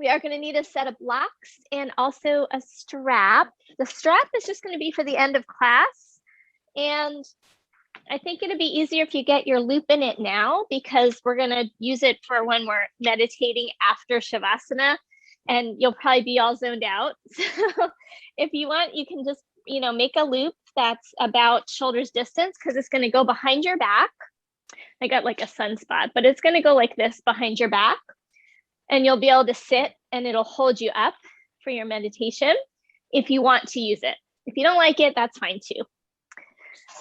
We are going to need a set of blocks and also a strap. The strap is just going to be for the end of class. And I think it'd be easier if you get your loop in it now, because we're going to use it for when we're meditating after Shavasana, and you'll probably be all zoned out. So if you want, you can just, make a loop that's about shoulder's distance, because it's going to go behind your back. I got like a sunspot, but it's going to go like this behind your back. And you'll be able to sit and it'll hold you up for your meditation if you want to use it. If you don't like it, that's fine too.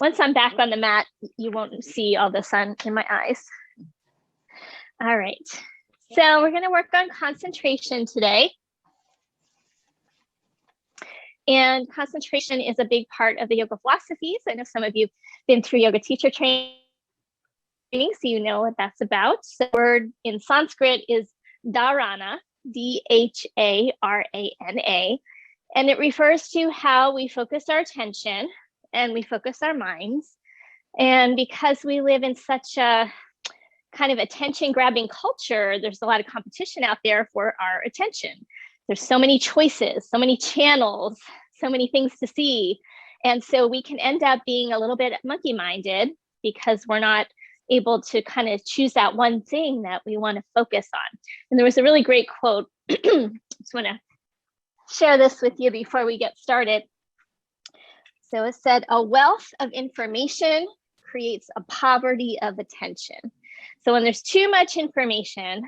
Once I'm back on the mat, you won't see all the sun in my eyes. All right. So we're going to work on concentration today. And concentration is a big part of the yoga philosophies. I know some of you have been through yoga teacher training, so you know what that's about. The word in Sanskrit is Dharana, D-H-A-R-A-N-A, and it refers to how we focus our attention and we focus our minds. And because we live in such a kind of attention-grabbing culture, there's a lot of competition out there for our attention. There's so many choices, so many channels, so many things to see. And so we can end up being a little bit monkey-minded because we're not able to kind of choose that one thing that we want to focus on. And there was a really great quote. Just want to share this with you before we get started. So it said, "A wealth of information creates a poverty of attention." So when there's too much information,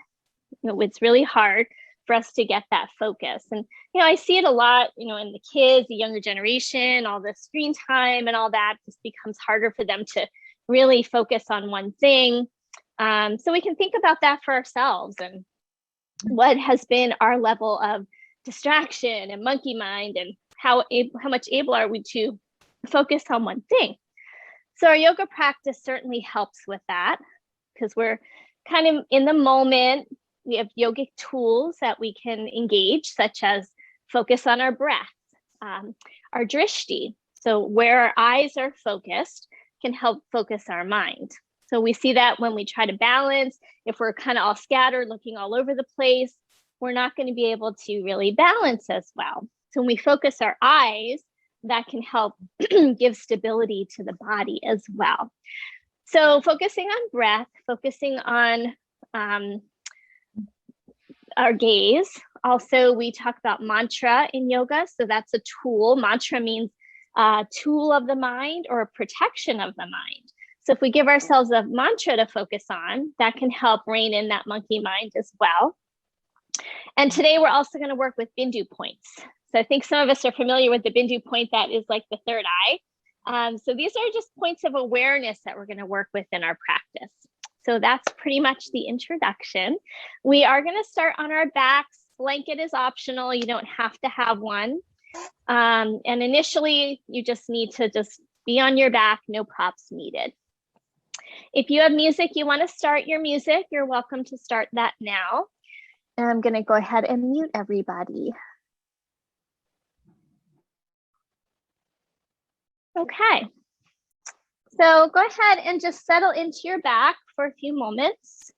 it's really hard for us to get that focus. And, I see it a lot, in the kids, the younger generation, all the screen time and all that just becomes harder for them to really focus on one thing. So we can think about that for ourselves and what has been our level of distraction and monkey mind, and how much able are we to focus on one thing. So our yoga practice certainly helps with that, because we're kind of in the moment. We have yogic tools that we can engage, such as focus on our breath, our drishti. So where our eyes are focused can help focus our mind. So we see that when we try to balance, if we're kind of all scattered, looking all over the place, we're not going to be able to really balance as well. So when we focus our eyes, that can help give stability to the body as well. So focusing on breath, focusing on our gaze. Also, we talk about mantra in yoga. So that's a tool. Mantra means tool of the mind or a protection of the mind. So if we give ourselves a mantra to focus on, that can help rein in that monkey mind as well. And today we're also going to work with bindu points. So I think some of us are familiar with the bindu point that is like the third eye. So these are just points of awareness that we're going to work with in our practice. So that's pretty much the introduction. We are going to start on our backs. Blanket is optional. You don't have to have one. And initially, you just need to just be on your back, no props needed. If you have music, you want to start your music, you're welcome to start that now. And I'm going to go ahead and mute everybody. Okay. So go ahead and just settle into your back for a few moments.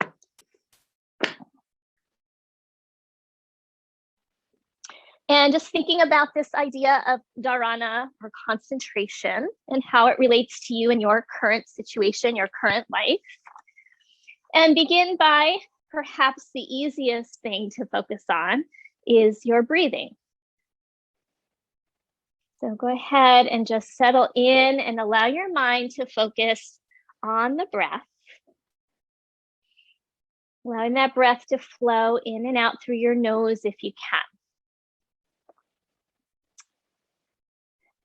And just thinking about this idea of dharana, or concentration, and how it relates to you in your current situation, your current life. And begin by perhaps the easiest thing to focus on is your breathing. So go ahead and just settle in and allow your mind to focus on the breath. Allowing that breath to flow in and out through your nose if you can.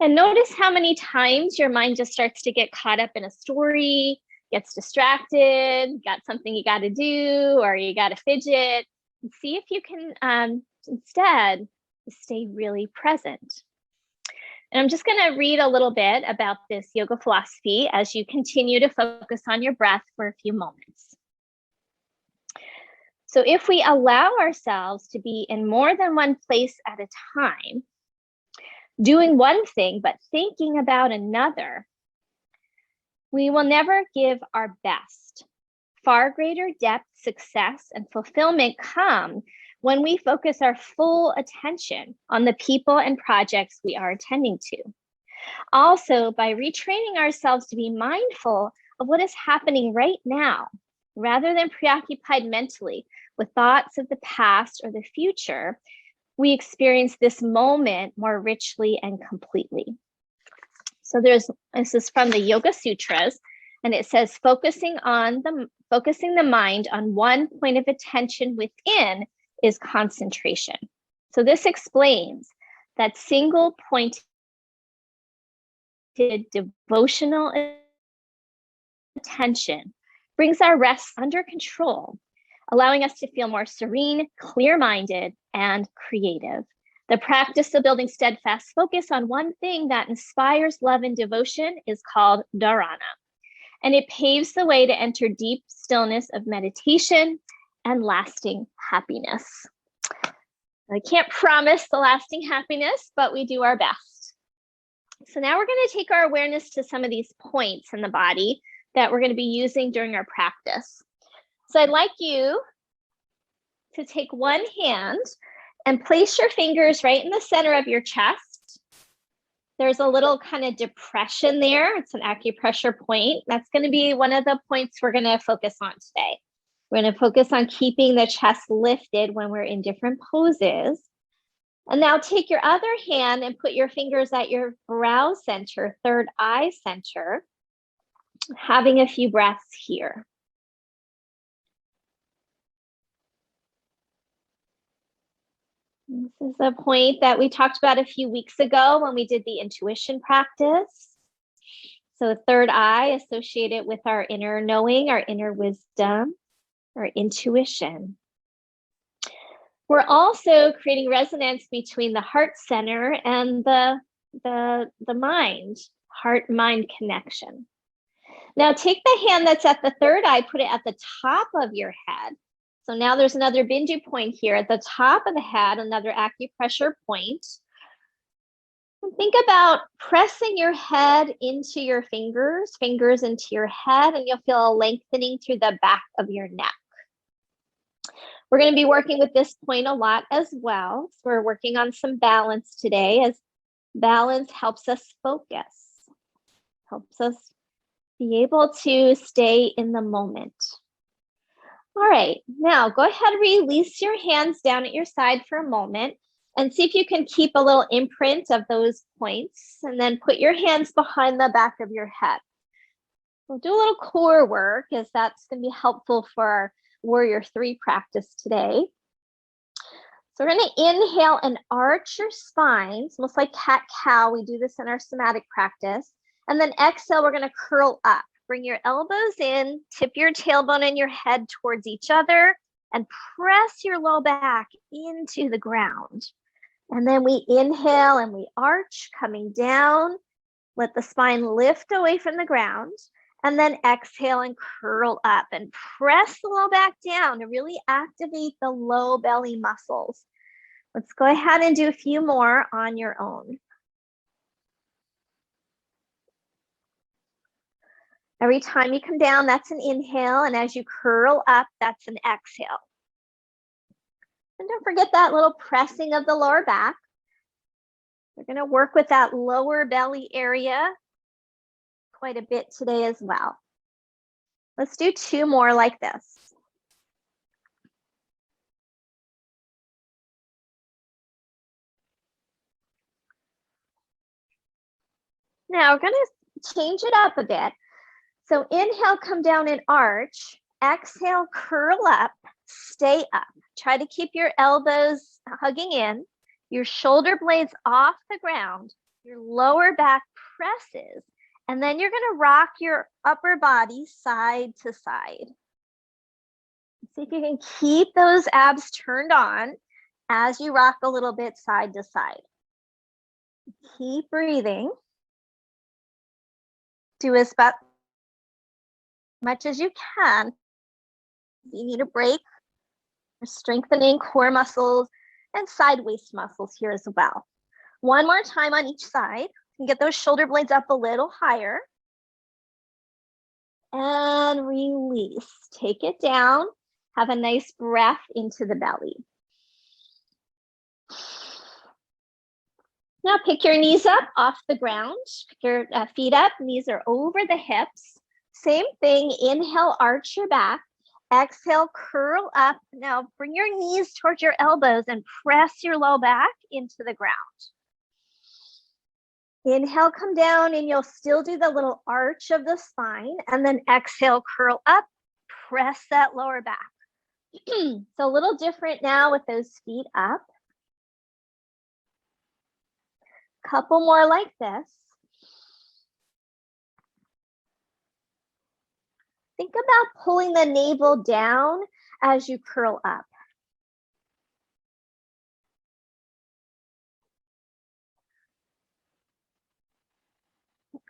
And notice how many times your mind just starts to get caught up in a story, gets distracted, got something you got to do, or you got to fidget. And see if you can instead stay really present. And I'm just going to read a little bit about this yoga philosophy as you continue to focus on your breath for a few moments. So if we allow ourselves to be in more than one place at a time, doing one thing but thinking about another, we will never give our best. Far greater depth, success, and fulfillment come when we focus our full attention on the people and projects we are attending to. Also, by retraining ourselves to be mindful of what is happening right now, rather than preoccupied mentally with thoughts of the past or the future, we experience this moment more richly and completely. So this is from the Yoga Sutras, and it says focusing the mind on one point of attention within is concentration. So this explains that single pointed devotional attention brings our rest under control, allowing us to feel more serene, clear-minded, and creative. The practice of building steadfast focus on one thing that inspires love and devotion is called Dharana, and it paves the way to enter deep stillness of meditation and lasting happiness. I can't promise the lasting happiness, but we do our best. So now we're going to take our awareness to some of these points in the body that we're going to be using during our practice. So I'd like you to take one hand and place your fingers right in the center of your chest. There's a little kind of depression there. It's an acupressure point. That's going to be one of the points we're going to focus on today. We're going to focus on keeping the chest lifted when we're in different poses. And now take your other hand and put your fingers at your brow center, third eye center, having a few breaths here. This is a point that we talked about a few weeks ago when we did the intuition practice. So third eye associated with our inner knowing, our inner wisdom, our intuition. We're also creating resonance between the heart center and the mind, heart-mind connection. Now take the hand that's at the third eye, put it at the top of your head. So now there's another Bindu point here at the top of the head, another acupressure point. And think about pressing your head into your fingers into your head, and you'll feel a lengthening through the back of your neck. We're going to be working with this point a lot as well. So we're working on some balance today, as balance helps us focus, helps us be able to stay in the moment. All right, now go ahead and release your hands down at your side for a moment and see if you can keep a little imprint of those points, and then put your hands behind the back of your head. We'll do a little core work, as that's going to be helpful for our Warrior 3 practice today. So we're going to inhale and arch your spines, almost like cat-cow. We do this in our somatic practice. And then exhale, we're going to curl up. Bring your elbows in, tip your tailbone and your head towards each other, and press your low back into the ground. And then we inhale and we arch, coming down. Let the spine lift away from the ground. And then exhale and curl up and press the low back down to really activate the low belly muscles. Let's go ahead and do a few more on your own. Every time you come down, that's an inhale. And as you curl up, that's an exhale. And don't forget that little pressing of the lower back. We're going to work with that lower belly area quite a bit today as well. Let's do 2 more like this. Now we're going to change it up a bit. So inhale, come down and arch. Exhale, curl up, stay up. Try to keep your elbows hugging in, your shoulder blades off the ground, your lower back presses, and then you're going to rock your upper body side to side. See if you can keep those abs turned on as you rock a little bit side to side. Keep breathing. Do as much as you can. If you need a break, you're strengthening core muscles and side waist muscles here as well. One more time on each side. And get those shoulder blades up a little higher. And release. Take it down. Have a nice breath into the belly. Now pick your knees up off the ground, pick your feet up, knees are over the hips. Same thing, inhale, arch your back. Exhale, curl up. Now bring your knees towards your elbows and press your low back into the ground. Inhale, come down, and you'll still do the little arch of the spine. And then exhale, curl up, press that lower back. So a little different now with those feet up. Couple more like this. Think about pulling the navel down as you curl up.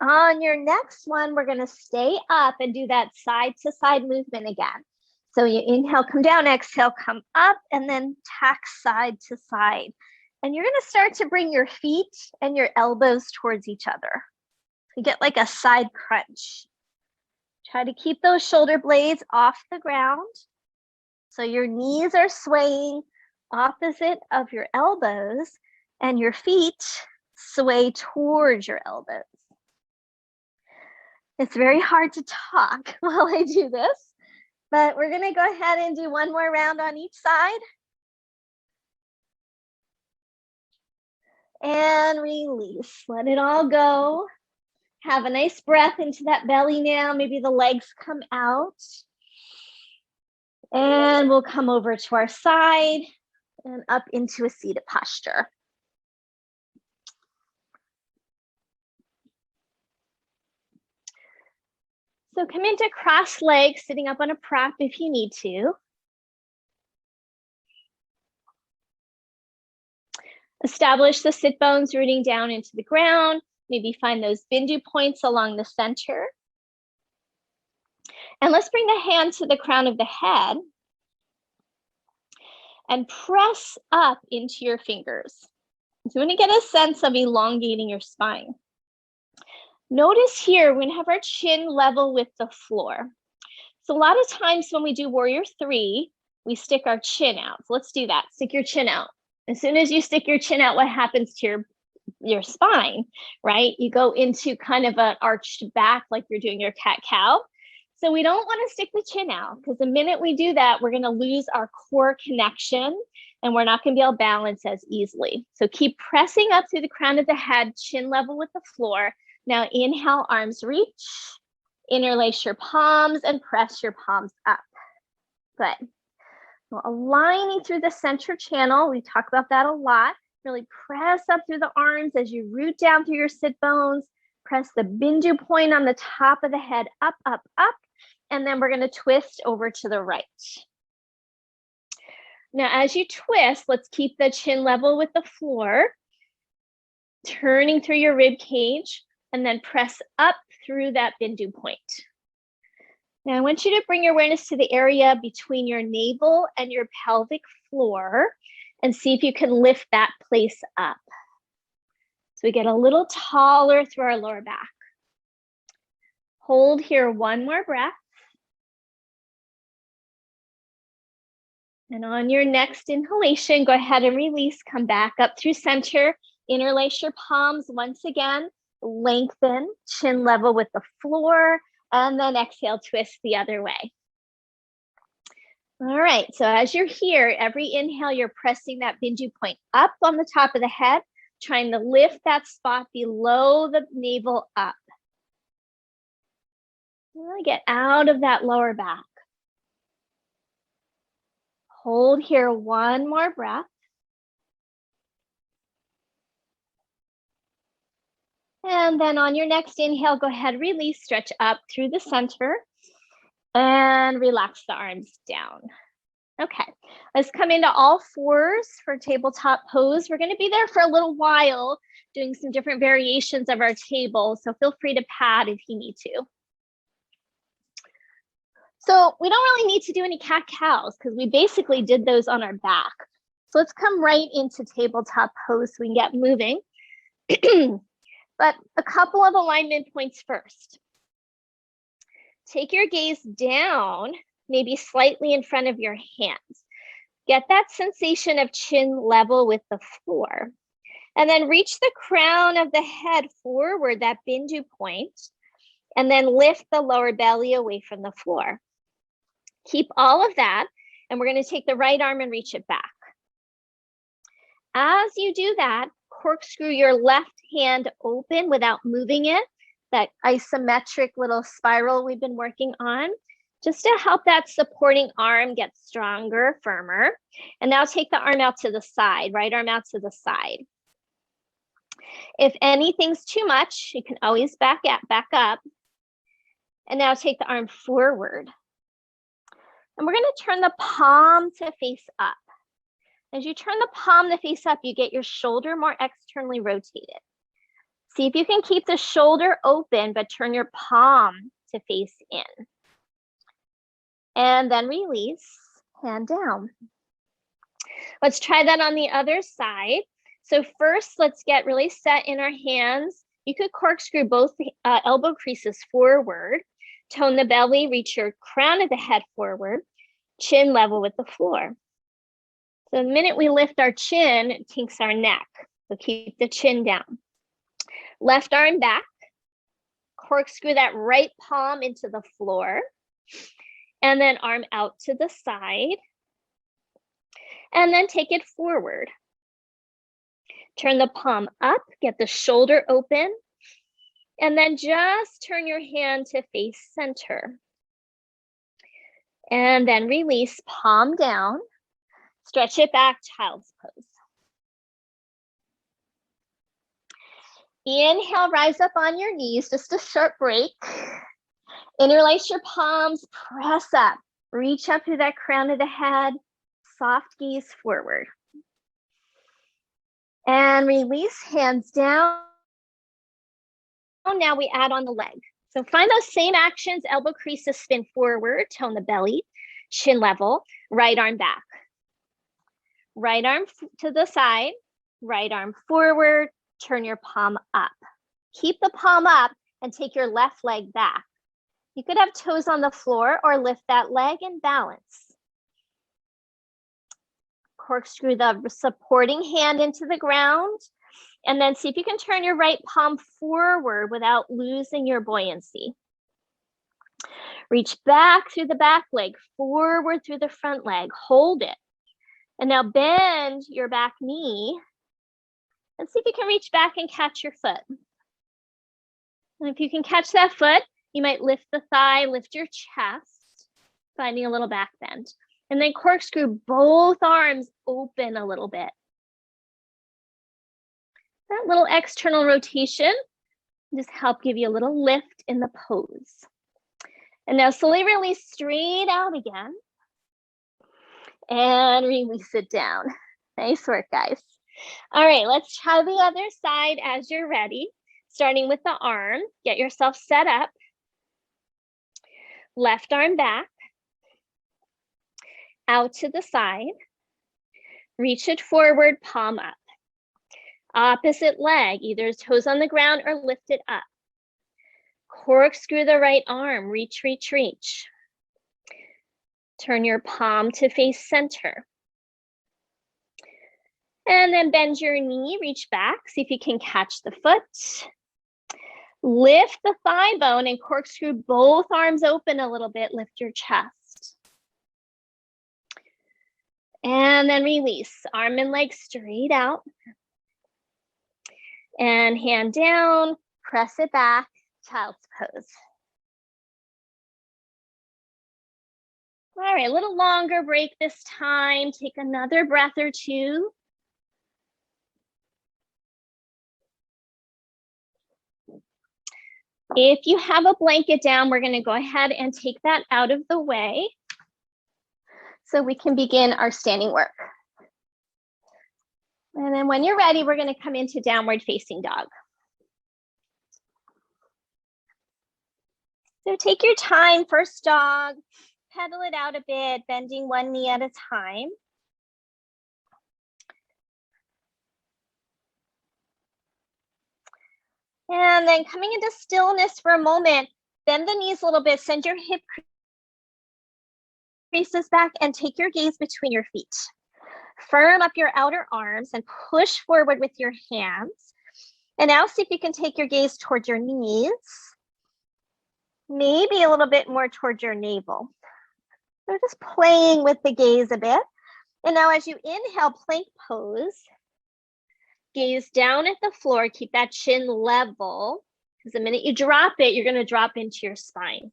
On your next one, we're going to stay up and do that side to side movement again. So you inhale, come down, exhale, come up, and then tack side to side. And you're going to start to bring your feet and your elbows towards each other. You get like a side crunch. Try to keep those shoulder blades off the ground. So your knees are swaying opposite of your elbows and your feet sway towards your elbows. It's very hard to talk while I do this, but we're going to go ahead and do one more round on each side. And release. Let it all go. Have a nice breath into that belly now. Maybe the legs come out. And we'll come over to our side and up into a seated posture. So come into cross legs, sitting up on a prop if you need to. Establish the sit bones rooting down into the ground. Maybe find those bindu points along the center. And let's bring the hand to the crown of the head and press up into your fingers. So you want to get a sense of elongating your spine. Notice here, we're going to have our chin level with the floor. So a lot of times when we do warrior 3, we stick our chin out. So let's do that. Stick your chin out. As soon as you stick your chin out, what happens to your spine, right? You go into kind of an arched back like you're doing your cat-cow. So we don't want to stick the chin out, because the minute we do that, we're going to lose our core connection and we're not going to be able to balance as easily. So keep pressing up through the crown of the head, chin level with the floor. Now inhale, arms reach, interlace your palms and press your palms up. Good. Well, aligning through the center channel, we talk about that a lot. Really press up through the arms as you root down through your sit bones. Press the bindu point on the top of the head, up, up, up. And then we're going to twist over to the right. Now, as you twist, let's keep the chin level with the floor, turning through your rib cage, and then press up through that bindu point. Now, I want you to bring your awareness to the area between your navel and your pelvic floor and see if you can lift that place up. So we get a little taller through our lower back. Hold here one more breath. And on your next inhalation, go ahead and release. Come back up through center. Interlace your palms once again. Lengthen, chin level with the floor. And then exhale, twist the other way. All right, so as you're here, every inhale, you're pressing that bindu point up on the top of the head, trying to lift that spot below the navel up. Really get out of that lower back. Hold here one more breath. And then on your next inhale, go ahead, release, stretch up through the center and relax the arms down. Okay, let's come into all fours for tabletop pose. We're going to be there for a little while doing some different variations of our table, so feel free to pad if you need to. So we don't really need to do any cat-cows because we basically did those on our back. So let's come right into tabletop pose so we can get moving. But a couple of alignment points first. Take your gaze down, maybe slightly in front of your hands. Get that sensation of chin level with the floor. And then reach the crown of the head forward, that bindu point, and then lift the lower belly away from the floor. Keep all of that, and we're going to take the right arm and reach it back. As you do that, corkscrew your left hand open without moving it, that isometric little spiral we've been working on, just to help that supporting arm get stronger, firmer. And now take the arm out to the side, right arm out to the side. If anything's too much, you can always back up. And now take the arm forward. And we're going to turn the palm to face up. As you turn the palm to face up, you get your shoulder more externally rotated. See if you can keep the shoulder open, but turn your palm to face in. And then release, hand down. Let's try that on the other side. So first, let's get really set in our hands. You could corkscrew both elbow creases forward, tone the belly, reach your crown of the head forward, chin level with the floor. So the minute we lift our chin, it kinks our neck. So keep the chin down. Left arm back, corkscrew that right palm into the floor, and then arm out to the side, and then take it forward. Turn the palm up, get the shoulder open, and then just turn your hand to face center. And then release, palm down, stretch it back, child's pose. Inhale, rise up on your knees, just a short break. Interlace your palms, press up, reach up through that crown of the head, soft gaze forward. And release, hands down. Now we add on the leg. So find those same actions, elbow creases spin forward, tone the belly, chin level, right arm back. Right arm to the side, right arm forward, turn your palm up. Keep the palm up and take your left leg back. You could have toes on the floor or lift that leg and balance. Corkscrew the supporting hand into the ground, and then see if you can turn your right palm forward without losing your buoyancy. Reach back through the back leg, forward through the front leg, hold it. And now bend your back knee and see if you can reach back and catch your foot. And if you can catch that foot, you might lift the thigh, lift your chest, finding a little back bend. And then corkscrew both arms open a little bit. That little external rotation just help give you a little lift in the pose. And now slowly release straight out again. And release it down. Nice work, guys. All right, let's try the other side as you're ready. Starting with the arm, get yourself set up. Left arm back. Out to the side. Reach it forward, palm up. Opposite leg, either toes on the ground or lift it up. Corkscrew the right arm, reach, reach, reach. Turn your palm to face center. And then bend your knee, reach back, see if you can catch the foot. Lift the thigh bone and corkscrew both arms open a little bit, lift your chest. And then release, arm and leg straight out. And hand down, press it back, child's pose. All right, a little longer break this time. Take another breath or two. If you have a blanket down, we're going to go ahead and take that out of the way so we can begin our standing work. And then when you're ready, we're going to come into downward facing dog. So take your time, first dog, pedal it out a bit, bending one knee at a time. And then coming into stillness for a moment, bend the knees a little bit, send your hip creases back and take your gaze between your feet. Firm up your outer arms and push forward with your hands. And now see if you can take your gaze towards your knees, maybe a little bit more towards your navel. So just playing with the gaze a bit. And now as you inhale, plank pose, gaze down at the floor, keep that chin level, because the minute you drop it, you're gonna drop into your spine.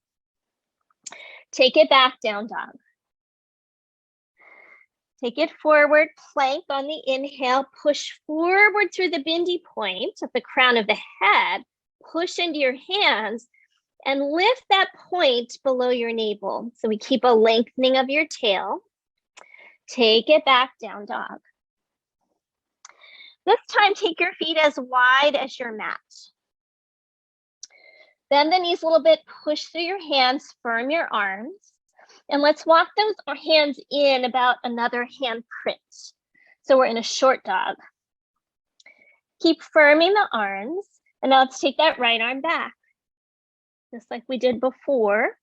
Take it back, down dog. Take it forward, plank on the inhale, push forward through the bindi point at the crown of the head, push into your hands, and lift that point below your navel. So we keep a lengthening of your tail. Take it back, down dog. This time, take your feet as wide as your mat. Bend the knees a little bit, push through your hands, firm your arms. And let's walk those hands in about another hand print. So we're in a short dog. Keep firming the arms. And now let's take that right arm back, just like we did before.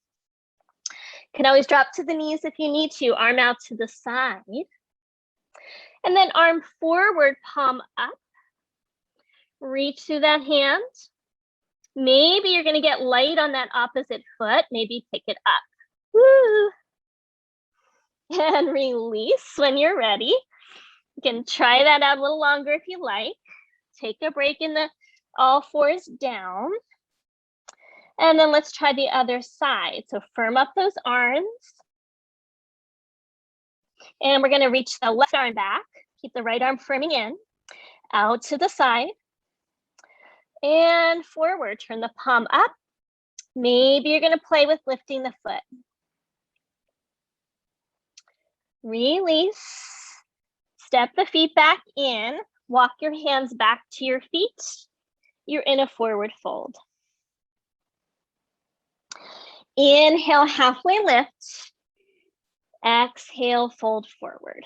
Can always drop to the knees if you need to, arm out to the side. And then arm forward, palm up. Reach through that hand. Maybe you're gonna get light on that opposite foot. Maybe pick it up. Woo! And release when you're ready. You can try that out a little longer if you like. Take a break in the all fours down. And then let's try the other side. So firm up those arms. And we're gonna reach the left arm back. Keep the right arm firming in. Out to the side. And forward, turn the palm up. Maybe you're gonna play with lifting the foot. Release. Step the feet back in. Walk your hands back to your feet. You're in a forward fold. Inhale, halfway lift. Exhale, fold forward.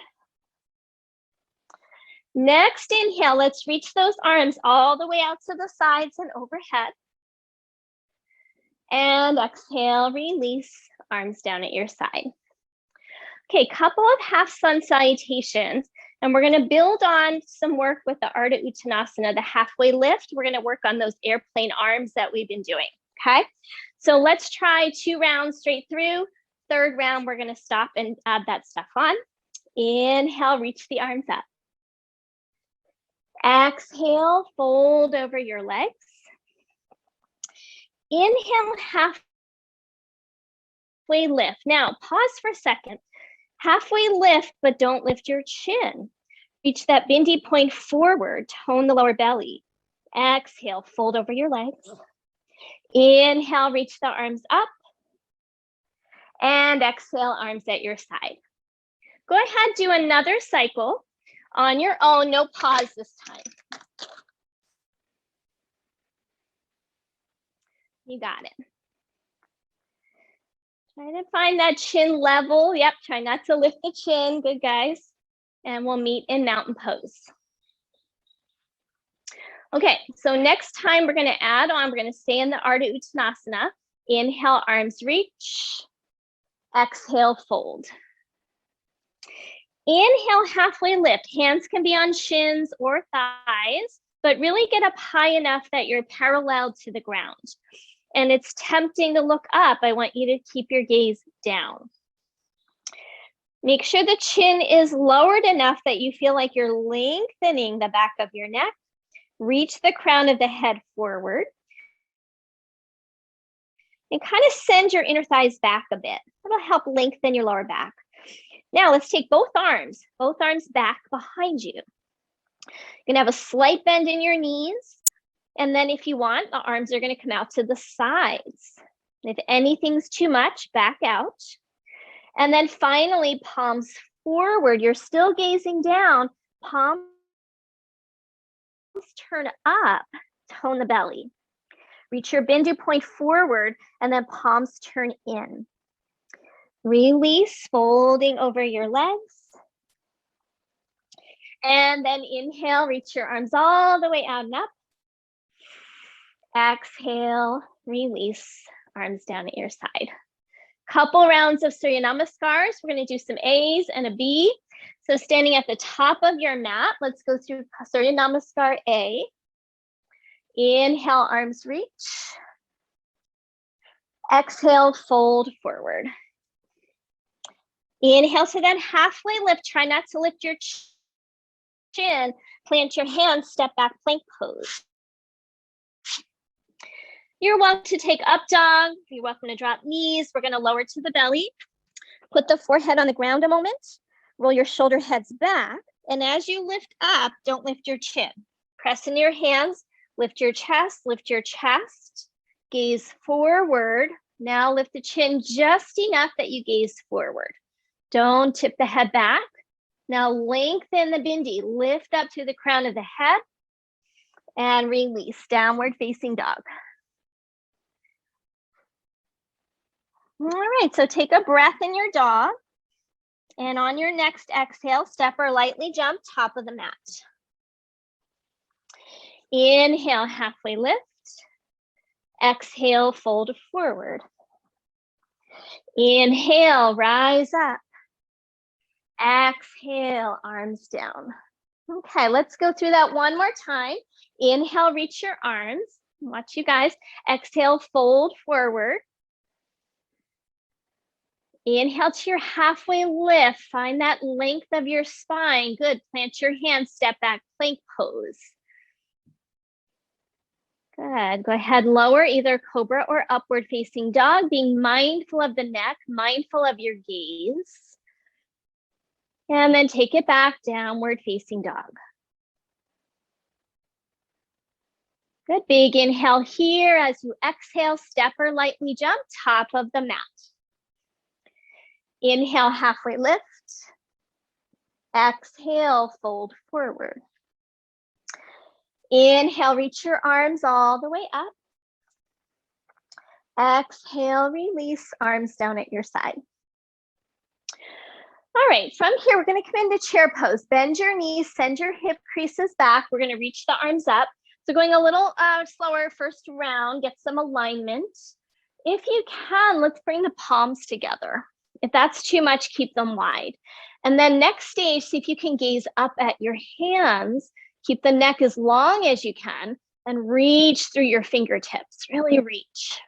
Next inhale, let's reach those arms all the way out to the sides and overhead. And exhale, release, arms down at your side. Okay, couple of half sun salutations. And we're gonna build on some work with the Ardha Uttanasana, the halfway lift. We're gonna work on those airplane arms that we've been doing, okay? So let's try 2 rounds straight through. Third round, we're gonna stop and add that stuff on. Inhale, reach the arms up. Exhale, fold over your legs. Inhale, halfway lift. Now, pause for a second. Halfway lift, but don't lift your chin. Reach that bindi point forward, tone the lower belly. Exhale, fold over your legs. Inhale, reach the arms up. And exhale, arms at your side. Go ahead, do another cycle on your own, no pause this time. You got it. Try to find that chin level. Yep, try not to lift the chin. Good, guys. And we'll meet in mountain pose. Okay, so next time we're gonna add on, we're gonna stay in the Ardha Uttanasana. Inhale, arms reach. Exhale, fold. Inhale, halfway lift. Hands can be on shins or thighs, but really get up high enough that you're parallel to the ground. And it's tempting to look up. I want you to keep your gaze down. Make sure the chin is lowered enough that you feel like you're lengthening the back of your neck. Reach the crown of the head forward. And kind of send your inner thighs back a bit. That'll help lengthen your lower back. Now let's take both arms back behind you. You're gonna have a slight bend in your knees. And then if you want, the arms are gonna come out to the sides. If anything's too much, back out. And then finally, palms forward. You're still gazing down. Palms turn up, tone the belly. Reach your bindu point forward and then palms turn in. Release, folding over your legs. And then inhale, reach your arms all the way out and up. Exhale, release, arms down at your side. Couple rounds of Surya Namaskars. We're going to do some A's and a B. So standing at the top of your mat, let's go through Surya Namaskar A. Inhale, arms reach. Exhale, fold forward. Inhale to that halfway lift. Try not to lift your chin. Plant your hands, step back, plank pose. You're welcome to take up dog. You're welcome to drop knees. We're gonna lower to the belly. Put the forehead on the ground a moment. Roll your shoulder heads back. And as you lift up, don't lift your chin. Press in your hands, lift your chest, gaze forward. Now lift the chin just enough that you gaze forward. Don't tip the head back. Now lengthen the bindi, lift up to the crown of the head and release, downward facing dog. All right, so take a breath in your dog. And on your next exhale, step or lightly jump, top of the mat. Inhale, halfway lift. Exhale, fold forward. Inhale, rise up. Exhale, arms down. Okay, let's go through that one more time. Inhale, reach your arms. Watch you guys. Exhale, fold forward. Inhale to your halfway lift. Find that length of your spine. Good. Plant your hands, step back, plank pose. Good. Go ahead, lower either cobra or upward facing dog, being mindful of the neck, mindful of your gaze. And then take it back, downward facing dog. Good. Big inhale here. As you exhale, step or lightly jump, top of the mat. Inhale, halfway lift. Exhale, fold forward. Inhale, reach your arms all the way up. Exhale, release, arms down at your side. All right, from here, we're gonna come into chair pose. Bend your knees, send your hip creases back. We're gonna reach the arms up. So going a little slower first round, get some alignment. If you can, let's bring the palms together. If that's too much, keep them wide. And then next stage, see if you can gaze up at your hands. Keep the neck as long as you can and reach through your fingertips. Really reach.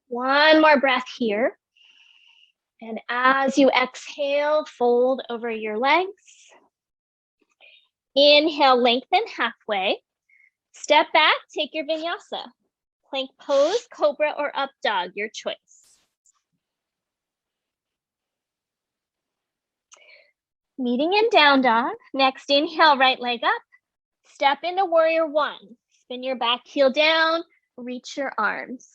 One more breath here. And as you exhale, fold over your legs. Inhale, lengthen halfway. Step back, take your vinyasa. Plank pose, cobra or up dog, your choice. Meeting in down dog. Next, inhale, right leg up. Step into warrior one. Spin your back heel down, reach your arms.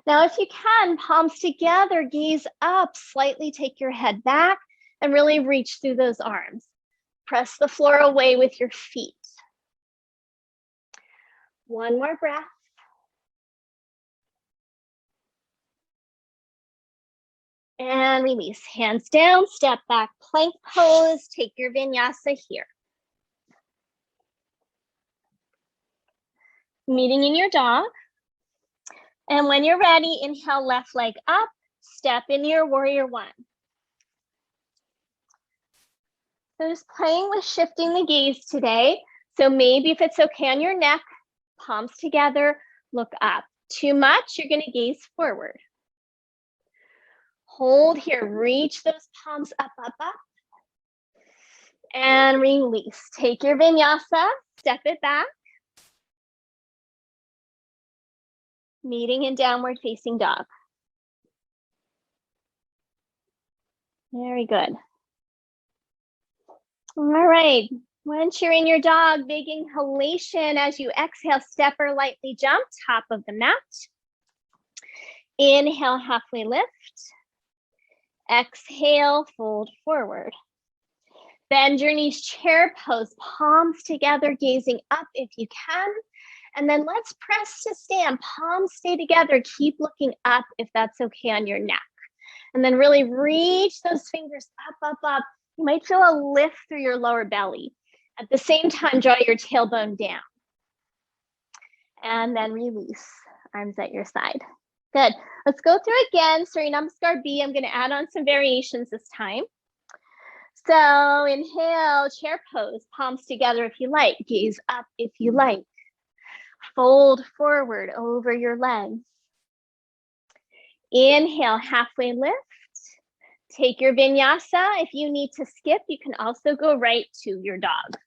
Now, if you can, palms together, gaze up, slightly take your head back and really reach through those arms. Press the floor away with your feet. One more breath. And release, hands down, step back, plank pose, take your vinyasa here. Meeting in your dog. And when you're ready, inhale, left leg up, step into your warrior one. So just playing with shifting the gaze today. So maybe if it's okay on your neck, palms together, look up. Too much, you're gonna gaze forward. Hold here, reach those palms up, up, up. And release. Take your vinyasa, step it back. Meeting in downward facing dog. Very good. All right, once you're in your dog, big inhalation. As you exhale, step or lightly jump, top of the mat. Inhale, halfway lift. Exhale, fold forward. Bend your knees, chair pose, palms together, gazing up if you can. And then let's press to stand, palms stay together, keep looking up if that's okay on your neck. And then really reach those fingers up, up, up. You might feel a lift through your lower belly. At the same time, draw your tailbone down. And then release, arms at your side. Good. Let's go through again. Surya Namaskar B. I'm going to add on some variations this time. So inhale, chair pose, palms together if you like, gaze up if you like. Fold forward over your legs. Inhale, halfway lift. Take your vinyasa. If you need to skip, you can also go right to your dog.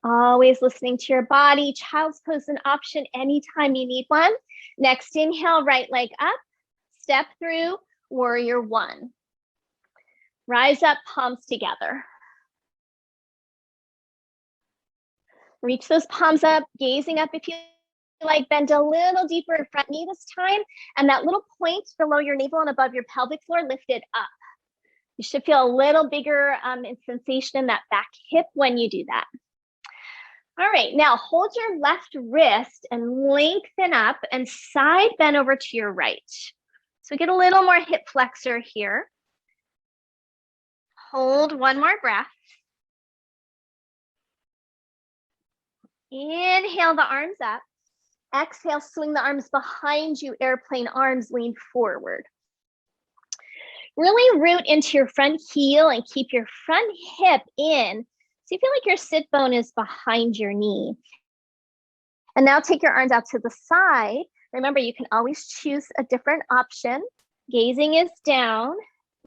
Always listening to your body. Child's pose an option anytime you need one. Next inhale, right leg up. Step through, warrior one. Rise up, palms together. Reach those palms up, gazing up if you like. Bend a little deeper in front knee this time. And that little point below your navel and above your pelvic floor, lift it up. You should feel a little bigger sensation in that back hip when you do that. All right, now hold your left wrist and lengthen up and side bend over to your right. So get a little more hip flexor here. Hold one more breath. Inhale the arms up. Exhale, swing the arms behind you, airplane arms, lean forward. Really root into your front heel and keep your front hip in. So you feel like your sit bone is behind your knee. And now take your arms out to the side. Remember, you can always choose a different option. Gazing is down.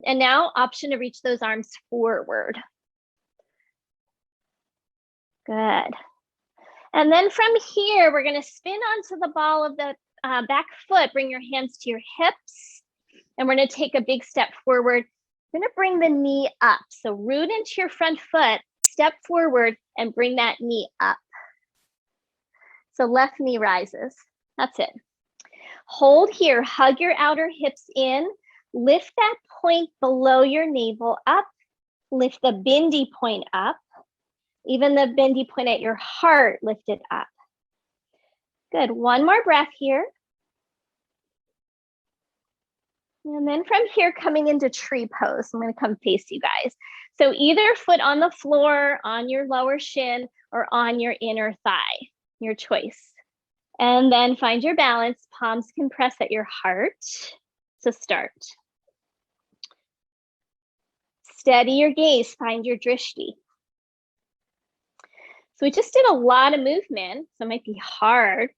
And now option to reach those arms forward. Good. And then from here, we're going to spin onto the ball of the back foot. Bring your hands to your hips. And we're going to take a big step forward. We're going to bring the knee up. So root into your front foot, step forward, and bring that knee up. So left knee rises. That's it. Hold here. Hug your outer hips in. Lift that point below your navel up. Lift the bindi point up. Even the bindi point at your heart, lift it up. Good. One more breath here. And then from here, coming into tree pose, I'm going to come face you guys. So either foot on the floor, on your lower shin, or on your inner thigh, your choice. And then find your balance. Palms can press at your heart to start. Steady your gaze, find your drishti. So we just did a lot of movement, so it might be hard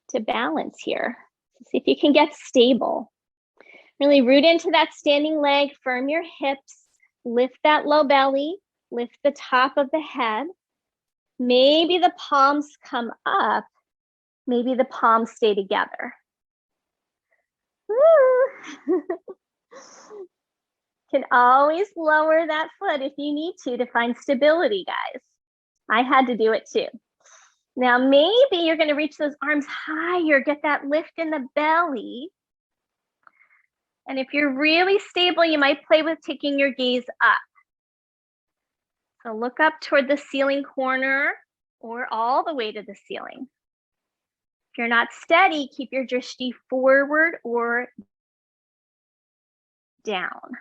to balance here. So see if you can get stable. Really root into that standing leg, firm your hips, lift that low belly, lift the top of the head. Maybe the palms come up, maybe the palms stay together. Woo. Can always lower that foot if you need to find stability, guys. I had to do it too. Now, maybe you're going to reach those arms higher, get that lift in the belly. And if you're really stable, you might play with taking your gaze up. So look up toward the ceiling corner or all the way to the ceiling. If you're not steady, keep your drishti forward or down.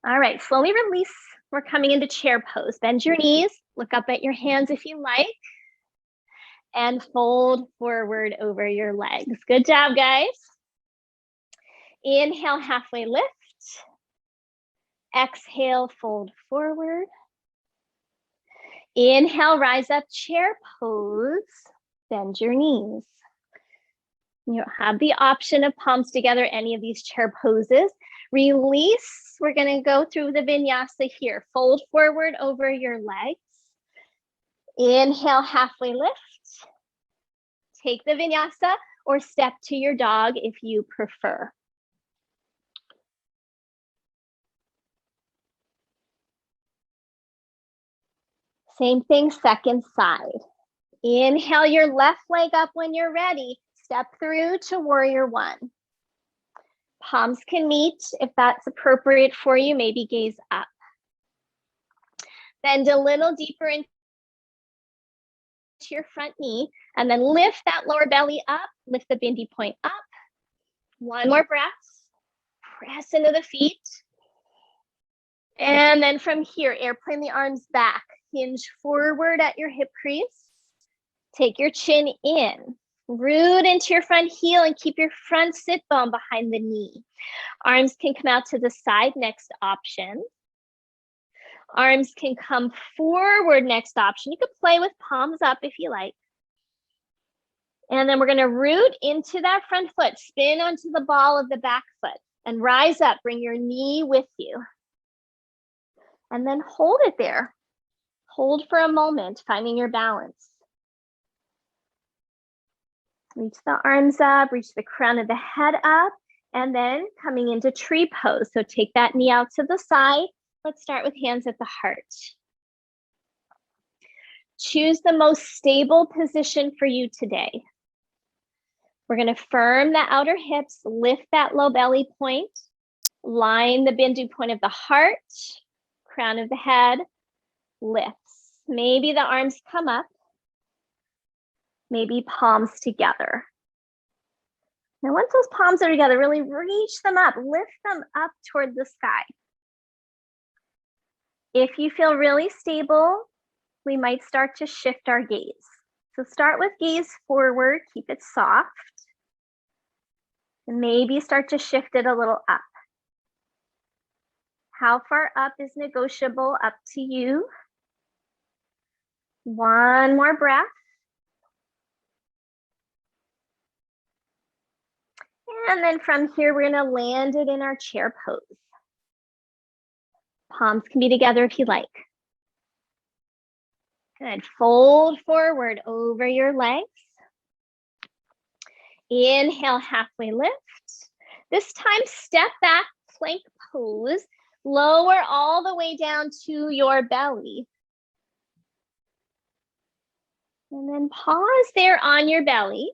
All right, slowly release. We're coming into chair pose. Bend your knees, look up at your hands if you like, and fold forward over your legs. Good job, guys. Inhale, halfway lift. Exhale, fold forward. Inhale, rise up, chair pose. Bend your knees. You don't have the option of palms together, any of these chair poses. Release. We're going to go through the vinyasa here. Fold forward over your legs. Inhale, halfway lift. Take the vinyasa or step to your dog if you prefer. Same thing, second side. Inhale your left leg up when you're ready. Step through to warrior one. Palms can meet if that's appropriate for you, maybe gaze up. Bend a little deeper into your front knee and then lift that lower belly up, lift the bindi point up. One more breath. Press into the feet. And then from here, airplane the arms back. Hinge forward at your hip crease. Take your chin in. Root into your front heel and keep your front sit bone behind the knee. Arms can come out to the side, next option. Arms can come forward, next option. You could play with palms up if you like. And then we're going to root into that front foot, spin onto the ball of the back foot, and rise up. Bring your knee with you. And then hold it there. Hold for a moment, finding your balance. Reach the arms up, reach the crown of the head up, and then coming into tree pose. So take that knee out to the side. Let's start with hands at the heart. Choose the most stable position for you today. We're going to firm the outer hips, lift that low belly point, line the bindu point of the heart, crown of the head, lifts. Maybe the arms come up, maybe palms together. Now, once those palms are together, really reach them up, lift them up toward the sky. If you feel really stable, we might start to shift our gaze. So start with gaze forward, keep it soft. And maybe start to shift it a little up. How far up is negotiable? Up to you. One more breath. And then from here, we're going to land it in our chair pose. Palms can be together if you like. Good. Fold forward over your legs. Inhale, halfway lift. This time, step back, plank pose. Lower all the way down to your belly. And then pause there on your belly.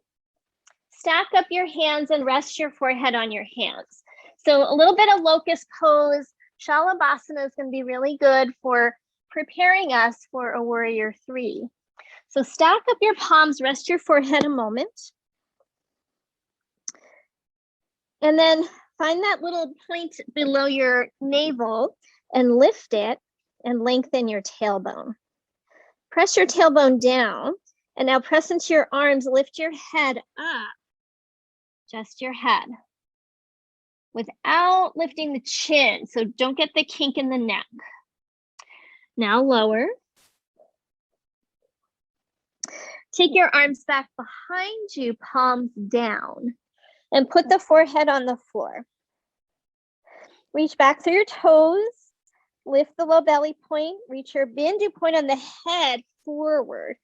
Stack up your hands and rest your forehead on your hands. So a little bit of locust pose. Shavasana is going to be really good for preparing us for a warrior 3. So stack up your palms, rest your forehead a moment. And then find that little point below your navel and lift it and lengthen your tailbone. Press your tailbone down and now press into your arms, lift your head up, just your head, without lifting the chin. So don't get the kink in the neck. Now lower. Take your arms back behind you, palms down. And put the forehead on the floor. Reach back through your toes. Lift the low belly point. Reach your bindu point on the head forward.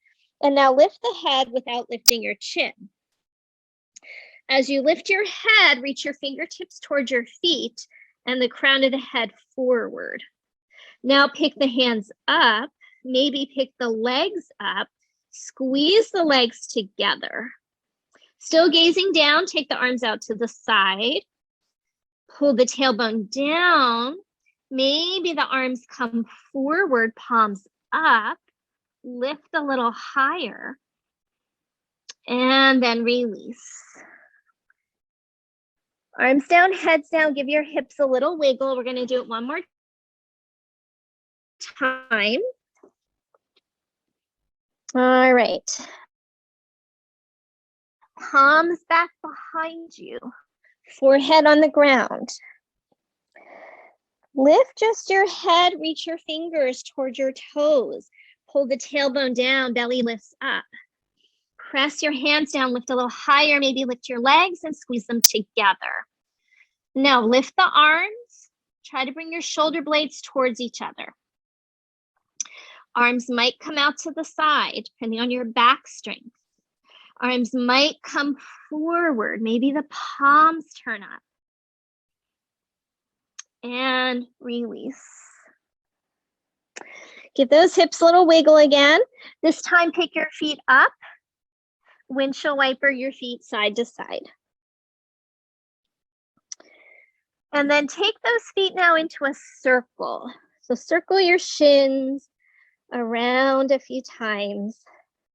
And now lift the head without lifting your chin. As you lift your head, reach your fingertips towards your feet and the crown of the head forward. Now pick the hands up. Maybe pick the legs up. Squeeze the legs together. Still gazing down, take the arms out to the side. Pull the tailbone down. Maybe the arms come forward, palms up. Lift a little higher. And then release. Arms down, heads down. Give your hips a little wiggle. We're going to do it one more time. All right. Palms back behind you, forehead on the ground. Lift just your head, reach your fingers towards your toes. Pull the tailbone down, belly lifts up. Press your hands down, lift a little higher, maybe lift your legs and squeeze them together. Now lift the arms, try to bring your shoulder blades towards each other. Arms might come out to the side, depending on your back strength. Arms might come forward. Maybe the palms turn up. And release. Give those hips a little wiggle again. This time, pick your feet up. Windshield wiper your feet side to side. And then take those feet now into a circle. So circle your shins around a few times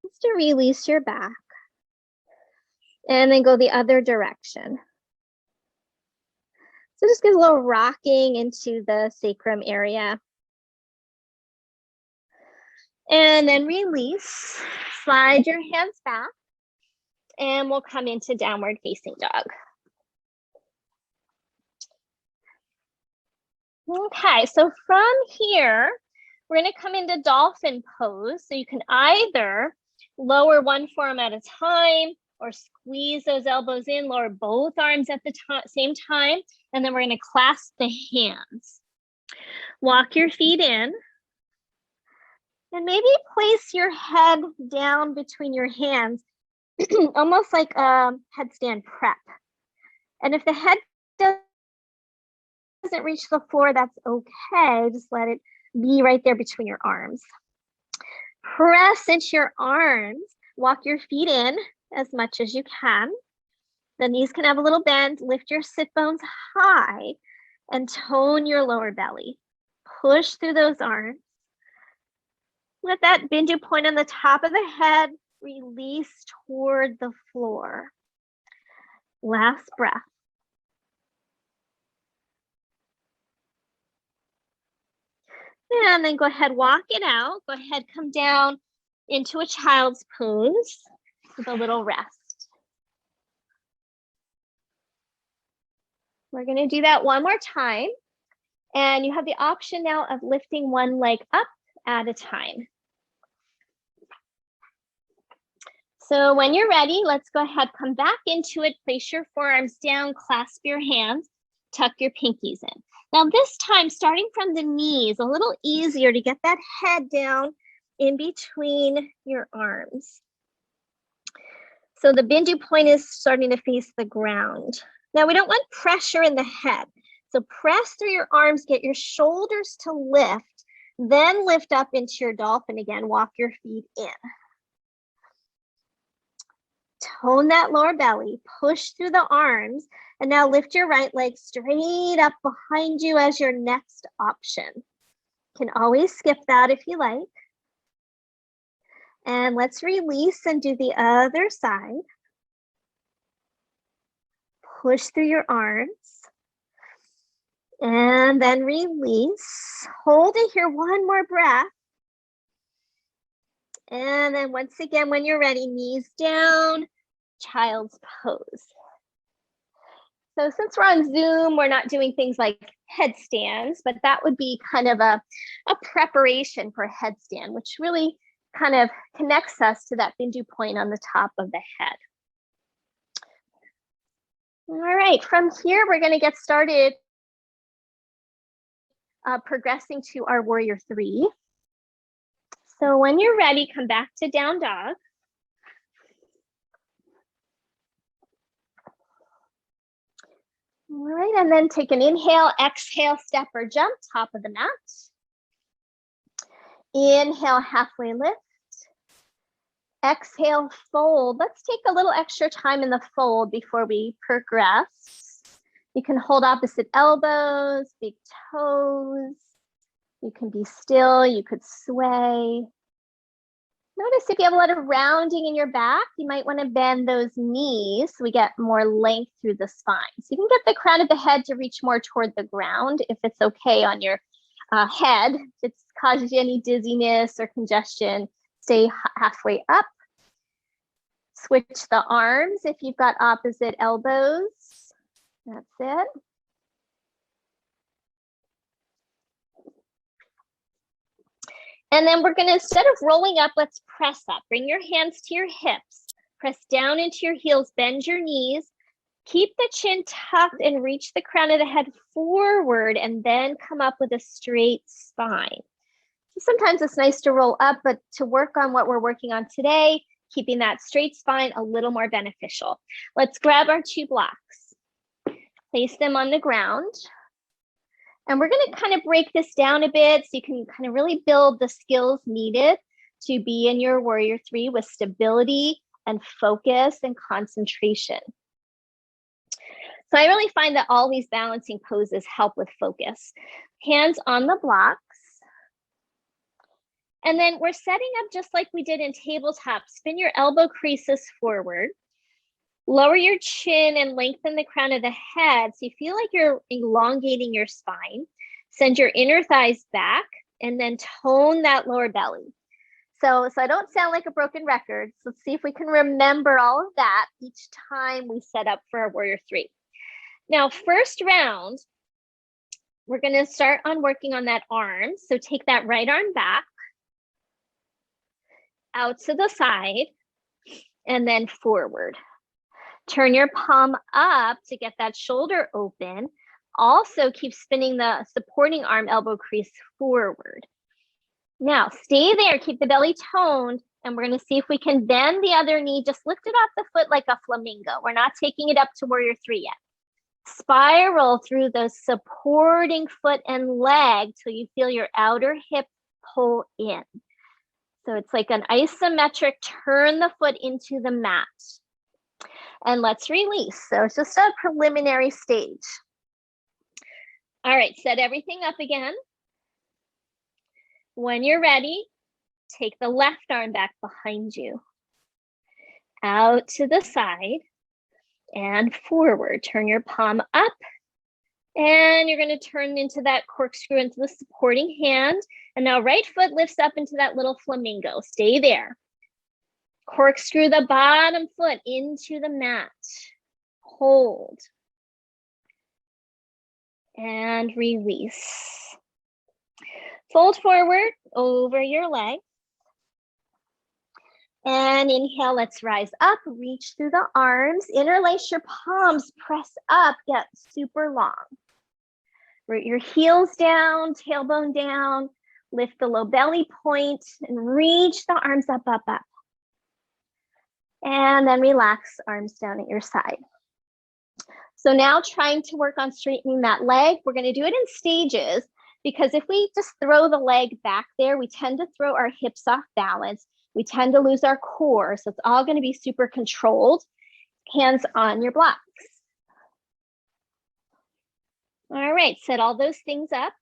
just to release your back. And then go the other direction. So just give a little rocking into the sacrum area. And then release. Slide your hands back. and we'll come into downward facing dog. Okay, so from here, we're going to come into dolphin pose. So you can either lower one forearm at a time or squeeze those elbows in, lower both arms at the same time, and then we're going to clasp the hands. Walk your feet in, and maybe place your head down between your hands, almost like a headstand prep. And if the head doesn't reach the floor, that's okay. Just let it be right there between your arms. Press into your arms. Walk your feet in as much as you can. The knees can have a little bend. Lift your sit bones high and tone your lower belly. Push through those arms. Let that Bindu point on the top of the head release toward the floor. Last breath. And then go ahead, walk it out. Go ahead, come down into a child's pose with a little rest. We're going to do that one more time. And you have the option now of lifting one leg up at a time. So when you're ready, let's go ahead, come back into it, place your forearms down, clasp your hands, tuck your pinkies in. Now this time, starting from the knees, a little easier to get that head down in between your arms. So the Bindu point is starting to face the ground. Now we don't want pressure in the head. So press through your arms, get your shoulders to lift, then lift up into your dolphin again, walk your feet in. Tone that lower belly, push through the arms, and now lift your right leg straight up behind you as your next option. You can always skip that if you like. And let's release and do the other side. Push through your arms. And then release. Hold it here, one more breath. And then once again, when you're ready, knees down, child's pose. So since we're on Zoom, we're not doing things like headstands, but that would be kind of a preparation for a headstand, which really kind of connects us to that Bindu point on the top of the head. All right, from here, we're going to get started progressing to our warrior three. So when you're ready, come back to down dog. All right, and then take an inhale, exhale, step or jump, top of the mat. Inhale, halfway lift. Exhale, fold. Let's take a little extra time in the fold before we progress. You can hold opposite elbows, big toes. You can be still, you could sway. Notice if you have a lot of rounding in your back, you might want to bend those knees so we get more length through the spine. So you can get the crown of the head to reach more toward the ground if it's okay on your head. If it causes you any dizziness or congestion, stay halfway up. Switch the arms if you've got opposite elbows. That's it. And then we're going to, instead of rolling up, let's press up. Bring your hands to your hips. Press down into your heels, bend your knees. Keep the chin tucked and reach the crown of the head forward and then come up with a straight spine. Sometimes it's nice to roll up, but to work on what we're working on today, keeping that straight spine a little more beneficial. Let's grab our two blocks. Place them on the ground. And we're going to kind of break this down a bit so you can kind of really build the skills needed to be in your warrior three with stability and focus and concentration. So I really find that all these balancing poses help with focus. Hands on the blocks. And then we're setting up just like we did in tabletop. Spin your elbow creases forward. Lower your chin and lengthen the crown of the head so you feel like you're elongating your spine. Send your inner thighs back and then tone that lower belly. So I don't sound like a broken record. So let's see if we can remember all of that each time we set up for our warrior three. Now, first round, we're going to start on working on that arm. So take that right arm back, out to the side, and then forward. Turn your palm up to get that shoulder open. Also keep spinning the supporting arm elbow crease forward. Now stay there, keep the belly toned, and we're going to see if we can bend the other knee. Just lift it off the foot like a flamingo. We're not taking it up to warrior three yet. Spiral through the supporting foot and leg till you feel your outer hip pull in. So it's like an isometric, turn the foot into the mat. And let's release. So it's just a preliminary stage. All right, set everything up again. When you're ready, take the left arm back behind you, out to the side and forward. Turn your palm up, and you're going to turn into that corkscrew into the supporting hand. And now right foot lifts up into that little flamingo. Stay there. Corkscrew the bottom foot into the mat. Hold. And release. Fold forward over your leg. And inhale, let's rise up, reach through the arms, interlace your palms, press up, get super long. Root your heels down, tailbone down, lift the low belly point, and reach the arms up, up, up. And then relax, arms down at your side. So now trying to work on straightening that leg, we're gonna do it in stages, because if we just throw the leg back there, we tend to throw our hips off balance. We tend to lose our core, so it's all going to be super controlled. Hands on your blocks. All right, set all those things up.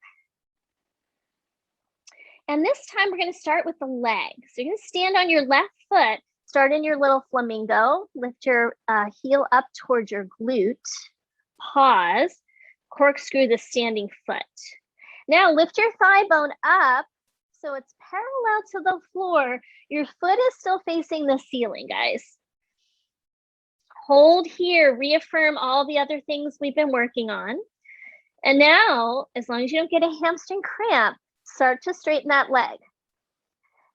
And this time we're going to start with the leg. So you're going to stand on your left foot, start in your little flamingo, lift your heel up towards your glute, pause, corkscrew the standing foot. Now lift your thigh bone up so it's parallel to the floor. Your foot is still facing the ceiling, guys. Hold here, reaffirm all the other things we've been working on. And now, as long as you don't get a hamstring cramp, start to straighten that leg.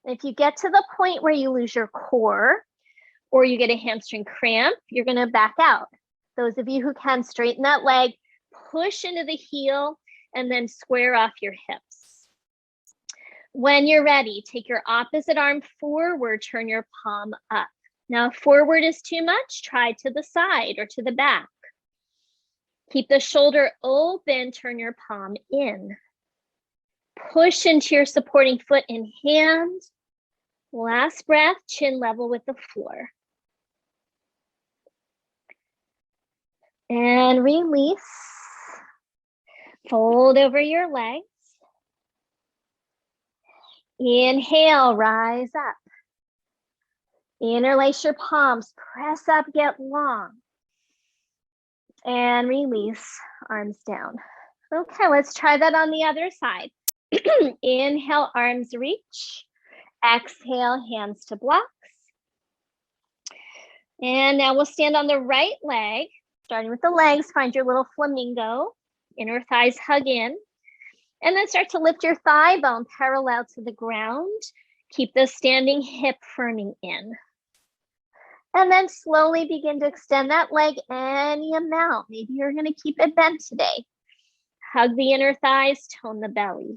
And if you get to the point where you lose your core or you get a hamstring cramp, you're gonna back out. Those of you who can, straighten that leg, push into the heel, and then square off your hips. When you're ready, take your opposite arm forward, turn your palm up. Now, if forward is too much, try to the side or to the back. Keep the shoulder open, turn your palm in. Push into your supporting foot and hand. Last breath, chin level with the floor. And release. Fold over your legs. Inhale, rise up. Interlace your palms, press up, get long. And release, arms down. Okay, let's try that on the other side. Inhale, arms reach. Exhale, hands to blocks. And now we'll stand on the right leg. Starting with the legs, find your little flamingo. Inner thighs hug in. And then start to lift your thigh bone parallel to the ground. Keep the standing hip firming in. And then slowly begin to extend that leg any amount. Maybe you're going to keep it bent today. Hug the inner thighs, tone the belly.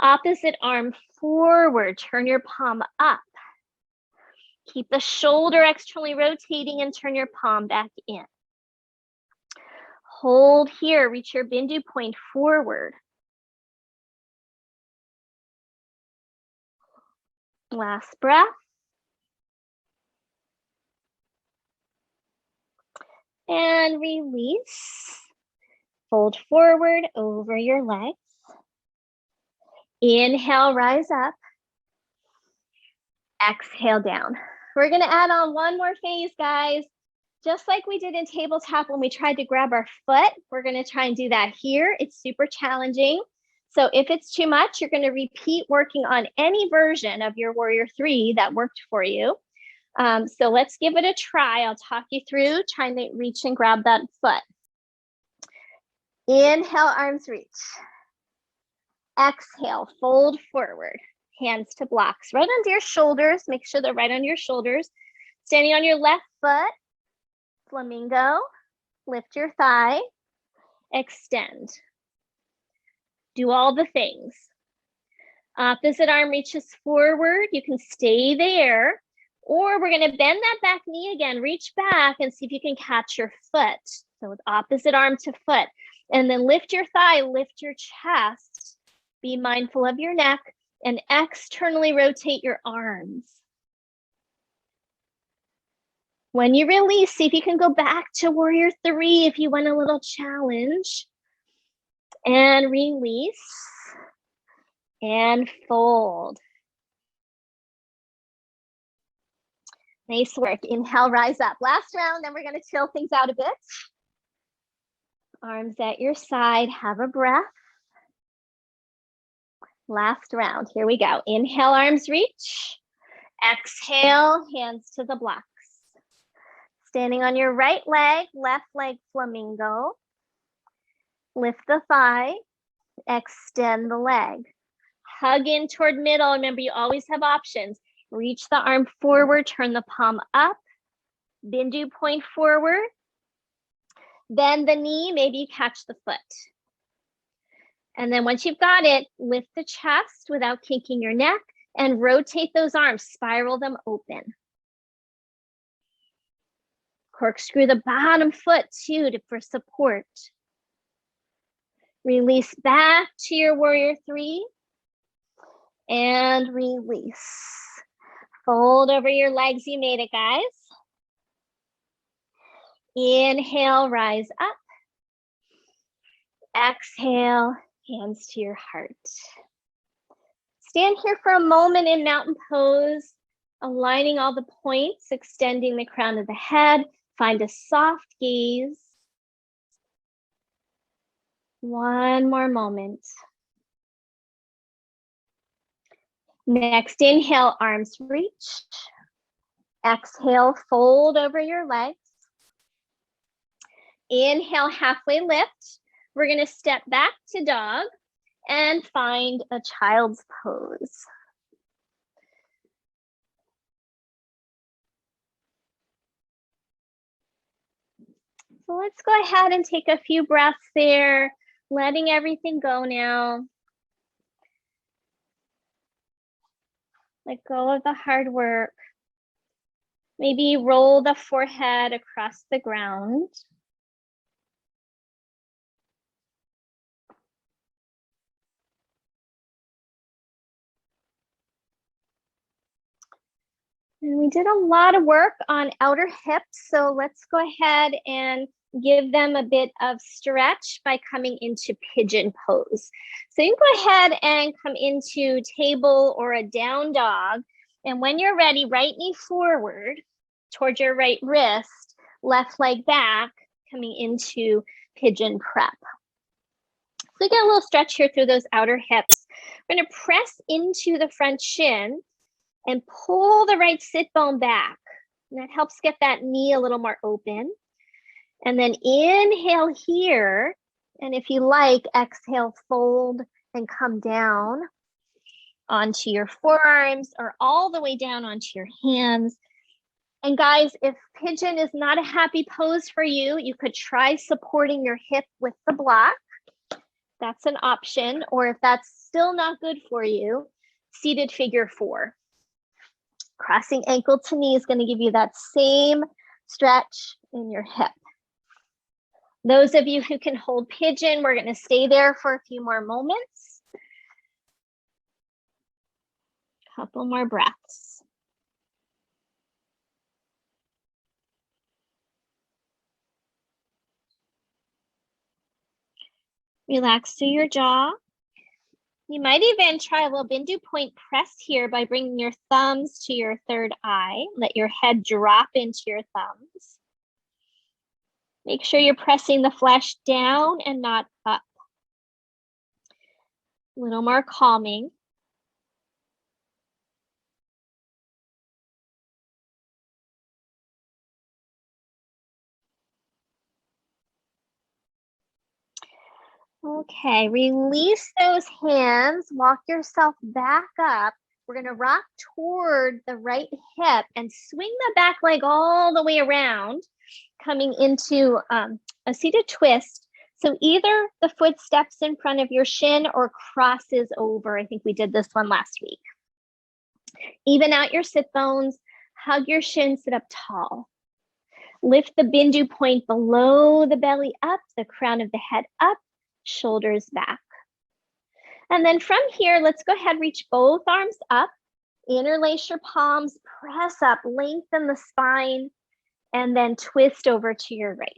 Opposite arm forward, turn your palm up. Keep the shoulder externally rotating and turn your palm back in. Hold here, reach your bindu point forward. Last breath. And release. Fold forward over your legs. Inhale, rise up. Exhale down. We're going to add on one more phase, guys. Just like we did in tabletop when we tried to grab our foot, we're going to try and do that here. It's super challenging. So if it's too much, you're going to repeat working on any version of your warrior three that worked for you. So let's give it a try. I'll talk you through trying to reach and grab that foot. Inhale, arms reach. Exhale, fold forward. Hands to blocks, right under your shoulders. Make sure they're right on your shoulders. Standing on your left foot, flamingo. Lift your thigh, extend. Do all the things. Opposite arm reaches forward. You can stay there, or we're going to bend that back knee again. Reach back and see if you can catch your foot. So with opposite arm to foot, and then lift your thigh, lift your chest. Be mindful of your neck and externally rotate your arms. When you release, see if you can go back to warrior three if you want a little challenge. And release. And fold. Nice work. Inhale, rise up. Last round, then we're going to chill things out a bit. Arms at your side. Have a breath. Last round. Here we go. Inhale, arms reach. Exhale, hands to the blocks. Standing on your right leg, left leg flamingo. Lift the thigh. Extend the leg. Hug in toward middle. Remember, you always have options. Reach the arm forward, turn the palm up. Bindu point forward. Bend the knee, maybe you catch the foot. And then once you've got it, lift the chest without kinking your neck and rotate those arms, spiral them open. Corkscrew the bottom foot too for support. Release back to your warrior three and release. Fold over your legs. You made it, guys. Inhale, rise up. Exhale, hands to your heart. Stand here for a moment in mountain pose, aligning all the points, extending the crown of the head. Find a soft gaze. One more moment. Next, inhale, arms reach. Exhale, fold over your legs. Inhale, halfway lift. We're going to step back to dog and find a child's pose. So let's go ahead and take a few breaths there, letting everything go now. Let go of the hard work. Maybe roll the forehead across the ground. And we did a lot of work on outer hips, so let's go ahead and give them a bit of stretch by coming into pigeon pose. So you can go ahead and come into table or a down dog. And when you're ready, right knee forward towards your right wrist, left leg back, coming into pigeon prep. So get a little stretch here through those outer hips. We're going to press into the front shin and pull the right sit bone back. And that helps get that knee a little more open. And then inhale here. And if you like, exhale, fold and come down onto your forearms or all the way down onto your hands. And guys, if pigeon is not a happy pose for you, you could try supporting your hip with the block. That's an option. Or if that's still not good for you, seated figure four. Crossing ankle to knee is going to give you that same stretch in your hip. Those of you who can hold pigeon, we're going to stay there for a few more moments. Couple more breaths. Relax through your jaw. You might even try a little Bindu point press here by bringing your thumbs to your third eye. Let your head drop into your thumbs. Make sure you're pressing the flesh down and not up. A little more calming. Okay, release those hands, walk yourself back up. We're gonna rock toward the right hip and swing the back leg all the way around, coming into a seated twist. So either the foot steps in front of your shin or crosses over. I think we did this one last week. Even out your sit bones, hug your shin, sit up tall. Lift the bindu point below the belly up, the crown of the head up, shoulders back. And then from here, let's go ahead, reach both arms up, interlace your palms, press up, lengthen the spine, and then twist over to your right.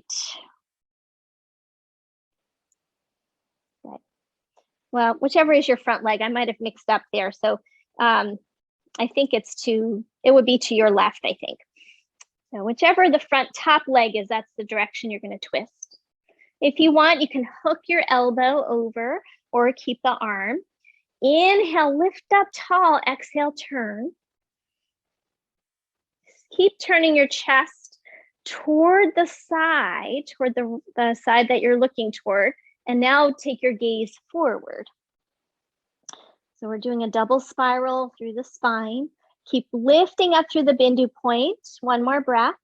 Good. Well, whichever is your front leg, I might have mixed up there. So I think it would be to your left, I think. So whichever the front top leg is, that's the direction you're going to twist. If you want, you can hook your elbow over or keep the arm. Inhale, lift up tall. Exhale, turn. Keep turning your chest toward the side, toward the side that you're looking toward. And now take your gaze forward. So we're doing a double spiral through the spine. Keep lifting up through the bindu point. One more breath.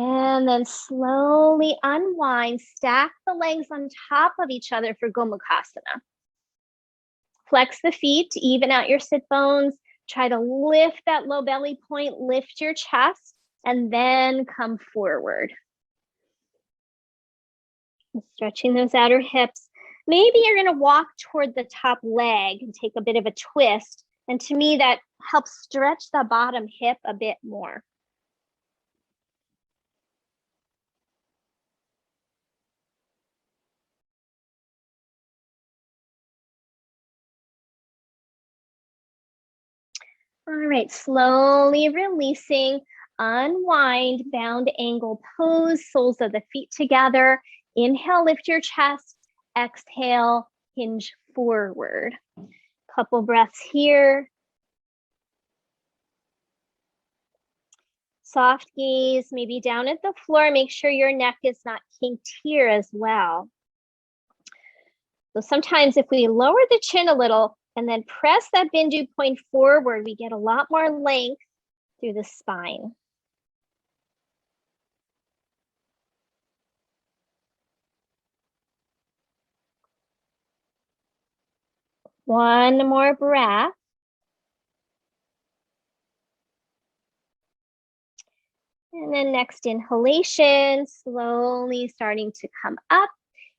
And then slowly unwind, stack the legs on top of each other for Gomukhasana. Flex the feet to even out your sit bones. Try to lift that low belly point, lift your chest, and then come forward. Stretching those outer hips. Maybe you're going to walk toward the top leg and take a bit of a twist. And to me, that helps stretch the bottom hip a bit more. All right, slowly releasing, unwind, bound angle pose, soles of the feet together. Inhale, lift your chest. Exhale, hinge forward. Couple breaths here. Soft gaze, maybe down at the floor. Make sure your neck is not kinked here as well. So sometimes if we lower the chin a little and then press that bindu point forward, we get a lot more length through the spine. One more breath. And then next inhalation, slowly starting to come up.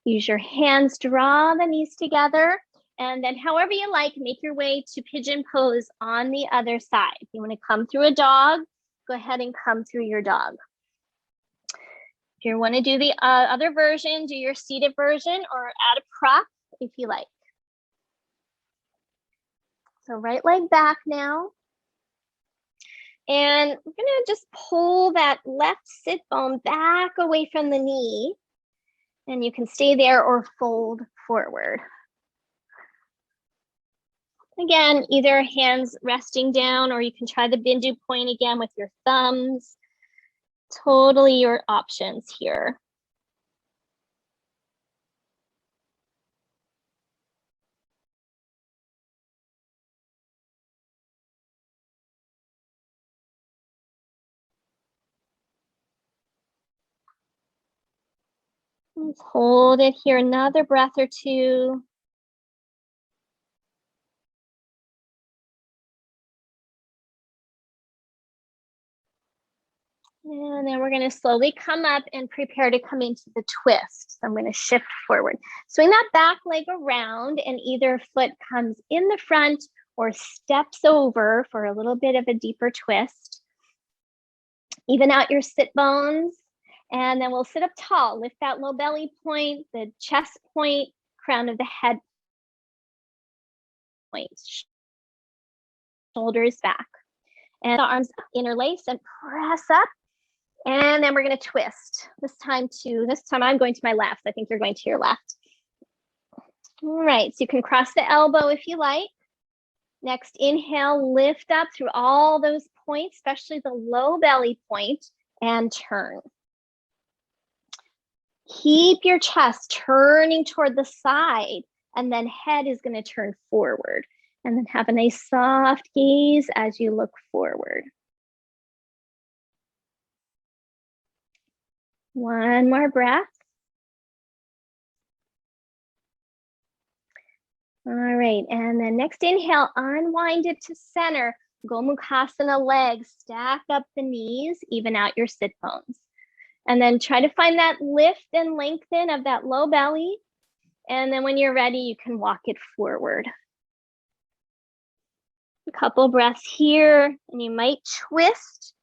Use your hands, draw the knees together. And then however you like, make your way to pigeon pose on the other side. If you want to come through a dog, go ahead and come through your dog. If you want to do the other version, do your seated version or add a prop if you like. So right leg back now. And we're gonna just pull that left sit bone back away from the knee. And you can stay there or fold forward. Again, either hands resting down or you can try the bindu point again with your thumbs. Totally your options here. Let's hold it here another breath or two. And then we're going to slowly come up and prepare to come into the twist. So I'm going to shift forward. Swing that back leg around and either foot comes in the front or steps over for a little bit of a deeper twist. Even out your sit bones. And then we'll sit up tall. Lift that low belly point, the chest point, crown of the head point. Shoulders back. And the arms interlace and press up. And then we're going to twist. This time I'm going to my left. I think you're going to your left. All right, so you can cross the elbow if you like. Next, inhale, lift up through all those points, especially the low belly point, and turn. Keep your chest turning toward the side, and then head is going to turn forward. And then have a nice soft gaze as you look forward. One more breath. All right, and then next inhale, unwind it to center. Gomukhasana legs, stack up the knees, even out your sit bones. And then try to find that lift and lengthen of that low belly. And then when you're ready, you can walk it forward. A couple breaths here, and you might twist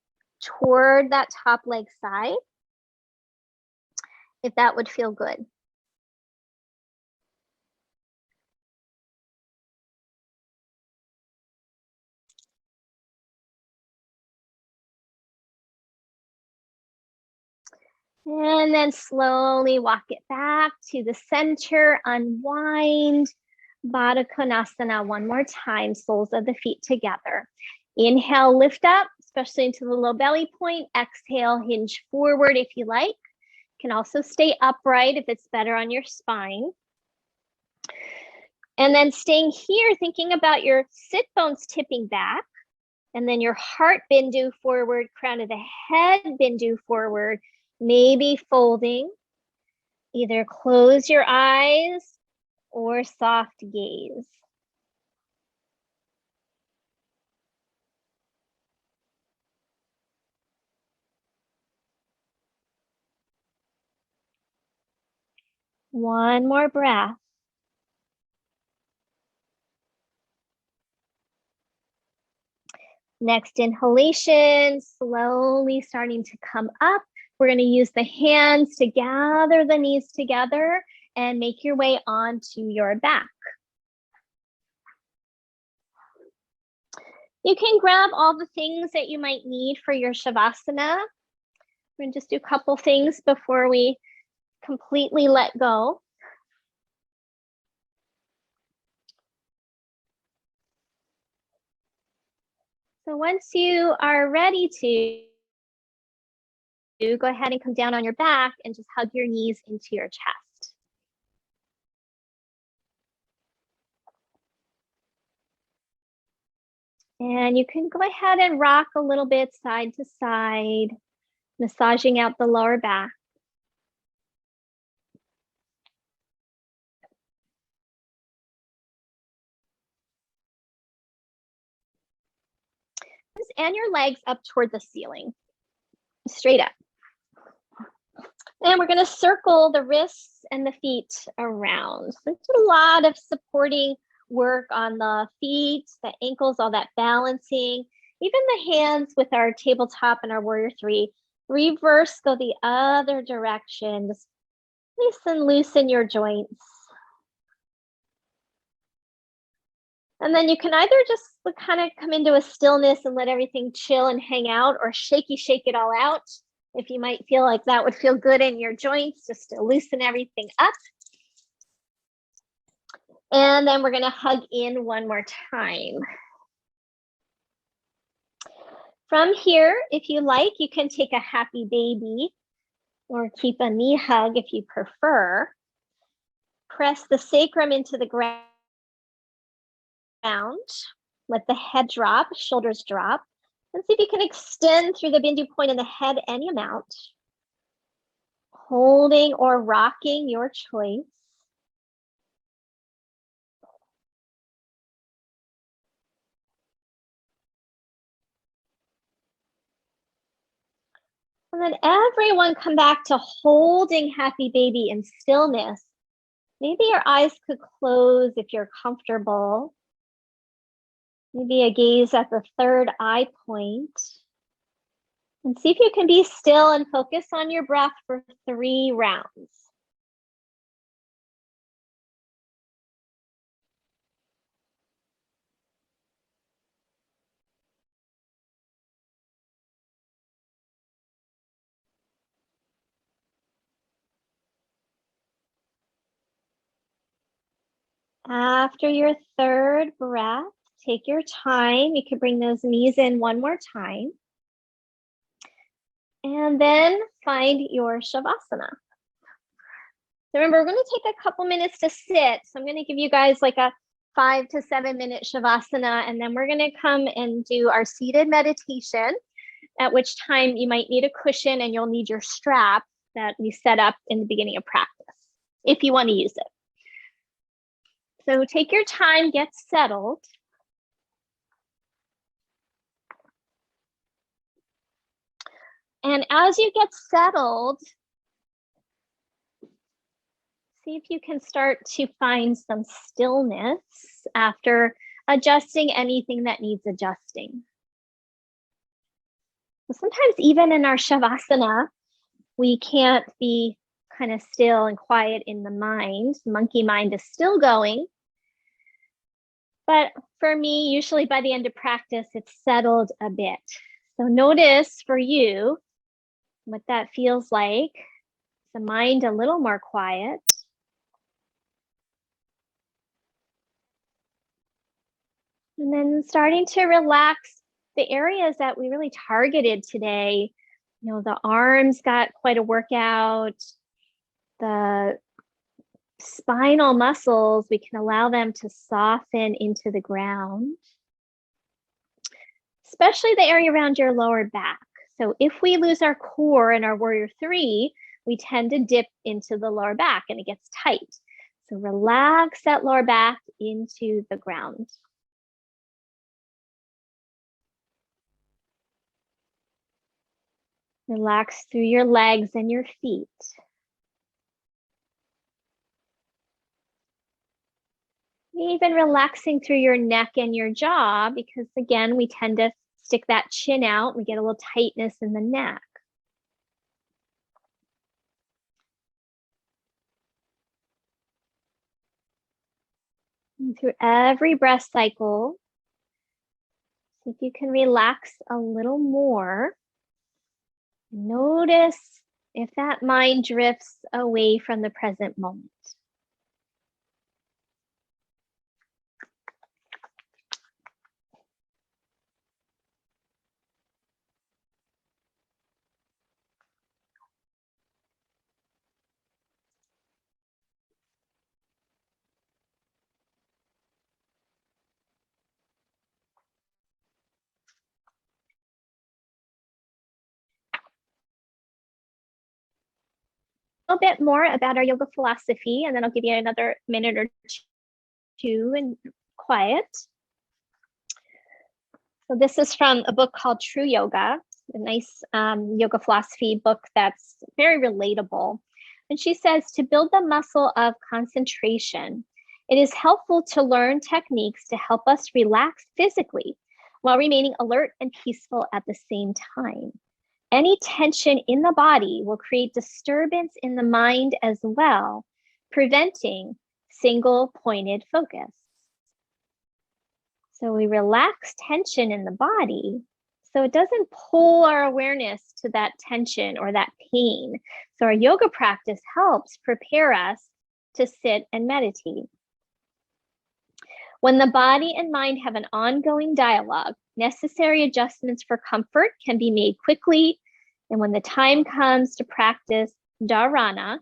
toward that top leg side, if that would feel good. And then slowly walk it back to the center, unwind. Baddha Konasana one more time, soles of the feet together. Inhale, lift up, especially into the low belly point. Exhale, hinge forward if you like. You can also stay upright if it's better on your spine. And then staying here, thinking about your sit bones tipping back, and then your heart bindu forward, crown of the head bindu forward, maybe folding. Either close your eyes or soft gaze. One more breath. Next inhalation, slowly starting to come up. We're going to use the hands to gather the knees together and make your way onto your back. You can grab all the things that you might need for your Shavasana. We're going to just do a couple things before we completely let go. So once you are ready to go ahead and come down on your back and just hug your knees into your chest. And you can go ahead and rock a little bit side to side, massaging out the lower back. And your legs up toward the ceiling, straight up. And we're going to circle the wrists and the feet around. So it's a lot of supporting work on the feet, the ankles, all that balancing, even the hands with our tabletop and our warrior three. Reverse, go the other direction. Just loosen your joints. And then you can either just kind of come into a stillness and let everything chill and hang out, or shake it all out. If you might feel like that would feel good in your joints, just to loosen everything up. And then we're going to hug in one more time. From here, if you like, you can take a happy baby or keep a knee hug if you prefer. Press the sacrum into the ground. Let the head drop, shoulders drop. And see if you can extend through the bindu point in the head any amount. Holding or rocking, your choice. And then everyone come back to holding happy baby in stillness. Maybe your eyes could close if you're comfortable. Maybe a gaze at the third eye point. And see if you can be still and focus on your breath for 3 rounds. After your third breath, take your time. You can bring those knees in one more time. And then find your Shavasana. So remember, we're going to take a couple minutes to sit. So I'm going to give you guys like a 5 to 7 minute Shavasana, and then we're going to come and do our seated meditation, at which time you might need a cushion and you'll need your strap that we set up in the beginning of practice, if you want to use it. So take your time, get settled. And as you get settled, see if you can start to find some stillness after adjusting anything that needs adjusting. Sometimes even in our Shavasana, we can't be kind of still and quiet in the mind. Monkey mind is still going. But for me, usually by the end of practice, it's settled a bit. So notice for you what that feels like. The mind a little more quiet. And then starting to relax the areas that we really targeted today. You know, the arms got quite a workout. The spinal muscles, we can allow them to soften into the ground, especially the area around your lower back. So if we lose our core in our warrior three, we tend to dip into the lower back and it gets tight. So relax that lower back into the ground. Relax through your legs and your feet. Even relaxing through your neck and your jaw, because again, we tend to stick that chin out. We get a little tightness in the neck. And through every breath cycle, see if you can relax a little more. Notice if that mind drifts away from the present moment. A little bit more about our yoga philosophy, and then I'll give you another minute or two in quiet. So this is from a book called True Yoga, a nice yoga philosophy book that's very relatable. And she says, to build the muscle of concentration, it is helpful to learn techniques to help us relax physically while remaining alert and peaceful at the same time. Any tension in the body will create disturbance in the mind as well, preventing single-pointed focus. So we relax tension in the body so it doesn't pull our awareness to that tension or that pain. So our yoga practice helps prepare us to sit and meditate. When the body and mind have an ongoing dialogue, necessary adjustments for comfort can be made quickly, and when the time comes to practice Dharana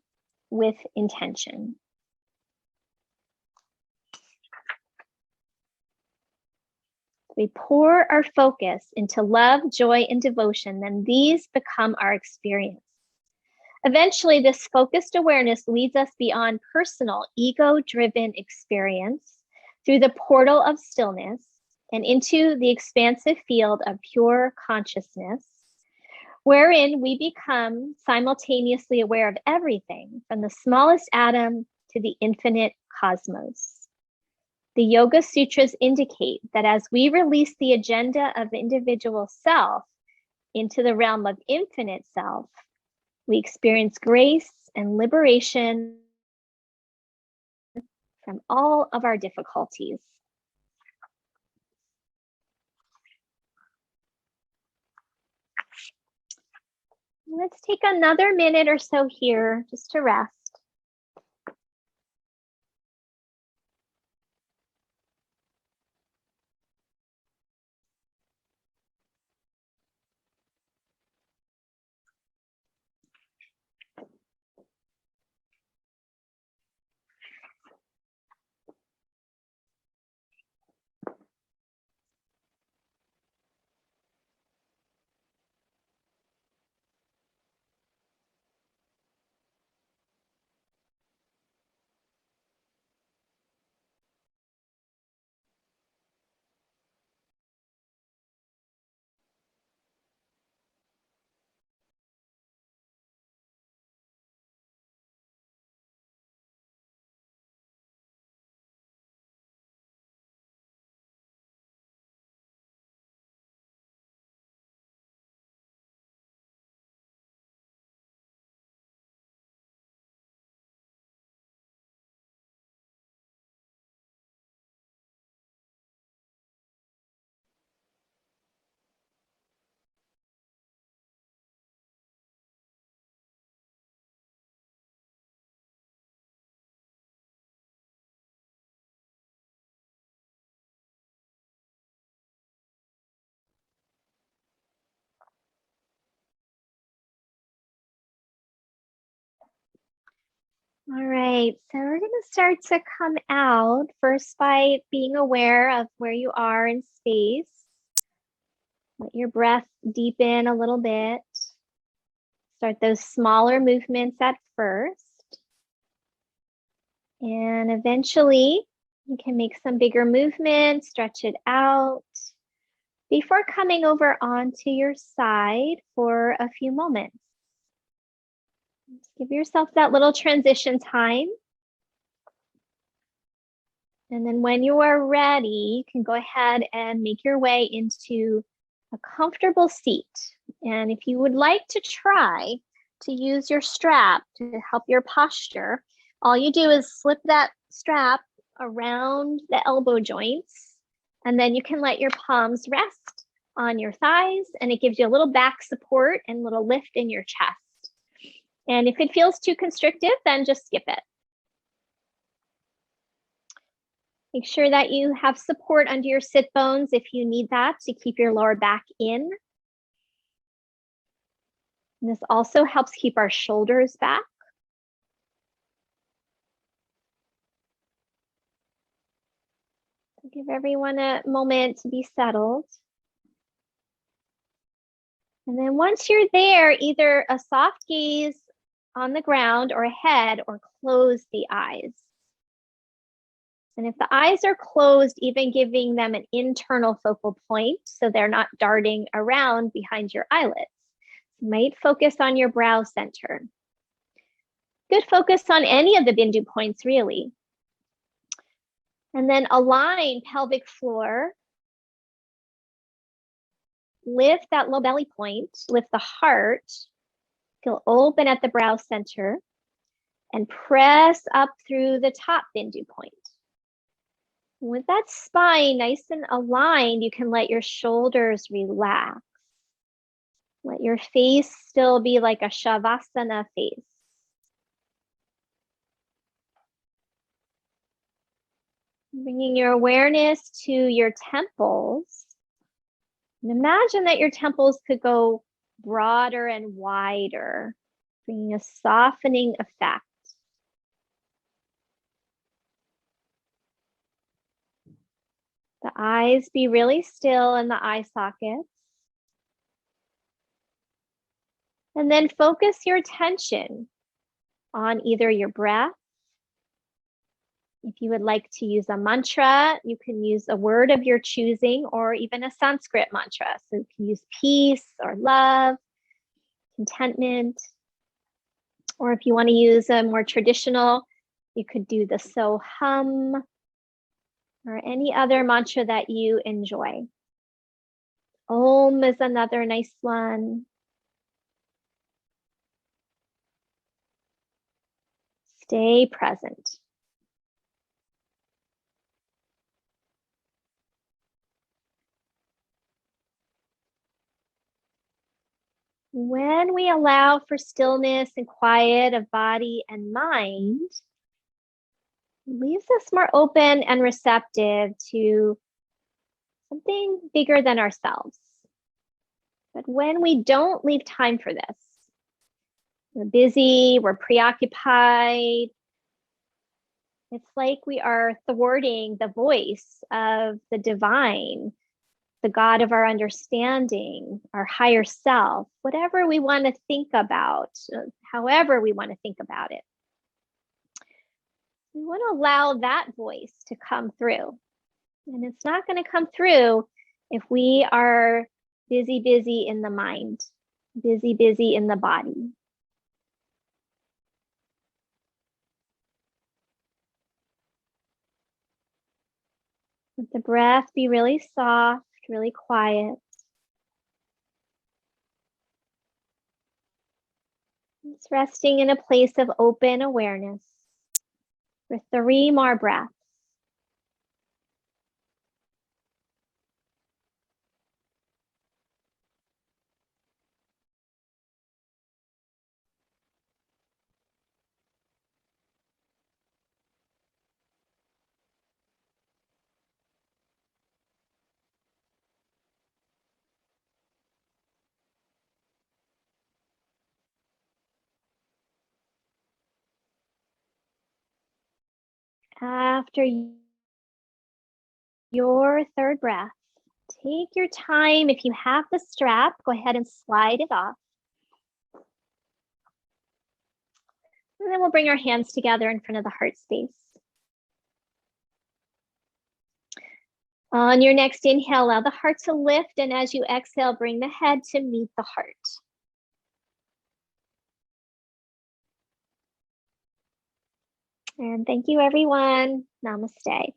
with intention. We pour our focus into love, joy, and devotion, then these become our experience. Eventually, this focused awareness leads us beyond personal, ego-driven experience through the portal of stillness and into the expansive field of pure consciousness, wherein we become simultaneously aware of everything from the smallest atom to the infinite cosmos. The Yoga Sutras indicate that as we release the agenda of the individual self into the realm of infinite self, we experience grace and liberation from all of our difficulties. Let's take another minute or so here just to rest. All right, so we're going to start to come out first by being aware of where you are in space. Let your breath deepen a little bit. Start those smaller movements at first. And eventually you can make some bigger movements, stretch it out before coming over onto your side for a few moments. Just give yourself that little transition time. And then when you are ready, you can go ahead and make your way into a comfortable seat. And if you would like to try to use your strap to help your posture, all you do is slip that strap around the elbow joints, and then you can let your palms rest on your thighs, and it gives you a little back support and a little lift in your chest. And if it feels too constrictive, then just skip it. Make sure that you have support under your sit bones if you need that to keep your lower back in. And this also helps keep our shoulders back. So give everyone a moment to be settled. And then once you're there, either a soft gaze on the ground or ahead, or close the eyes. And if the eyes are closed, even giving them an internal focal point so they're not darting around behind your eyelids. You might focus on your brow center. Good focus on any of the bindu points, really. And then align pelvic floor. Lift that low belly point, lift the heart. Feel open at the brow center and press up through the top bindu point. With that spine nice and aligned, you can let your shoulders relax. Let your face still be like a Shavasana face. Bringing your awareness to your temples. And imagine that your temples could go broader and wider, bringing a softening effect. The eyes be really still in the eye sockets. And then focus your attention on either your breath. If you would like to use a mantra, you can use a word of your choosing, or even a Sanskrit mantra. So you can use peace or love, contentment. Or if you want to use a more traditional, you could do the so hum, or any other mantra that you enjoy. Om is another nice one. Stay present. When we allow for stillness and quiet of body and mind, it leaves us more open and receptive to something bigger than ourselves. But when we don't leave time for this, we're busy, we're preoccupied, it's like we are thwarting the voice of the divine, the God of our understanding, our higher self, whatever we want to think about, however we want to think about it. We want to allow that voice to come through. And it's not going to come through if we are busy in the mind, busy in the body. Let the breath be really soft, really quiet. It's resting in a place of open awareness for 3 more breaths. After your third breath, take your time. If you have the strap, go ahead and slide it off. And then we'll bring our hands together in front of the heart space. On your next inhale, allow the heart to lift, and as you exhale, bring the head to meet the heart. And thank you, everyone. Namaste.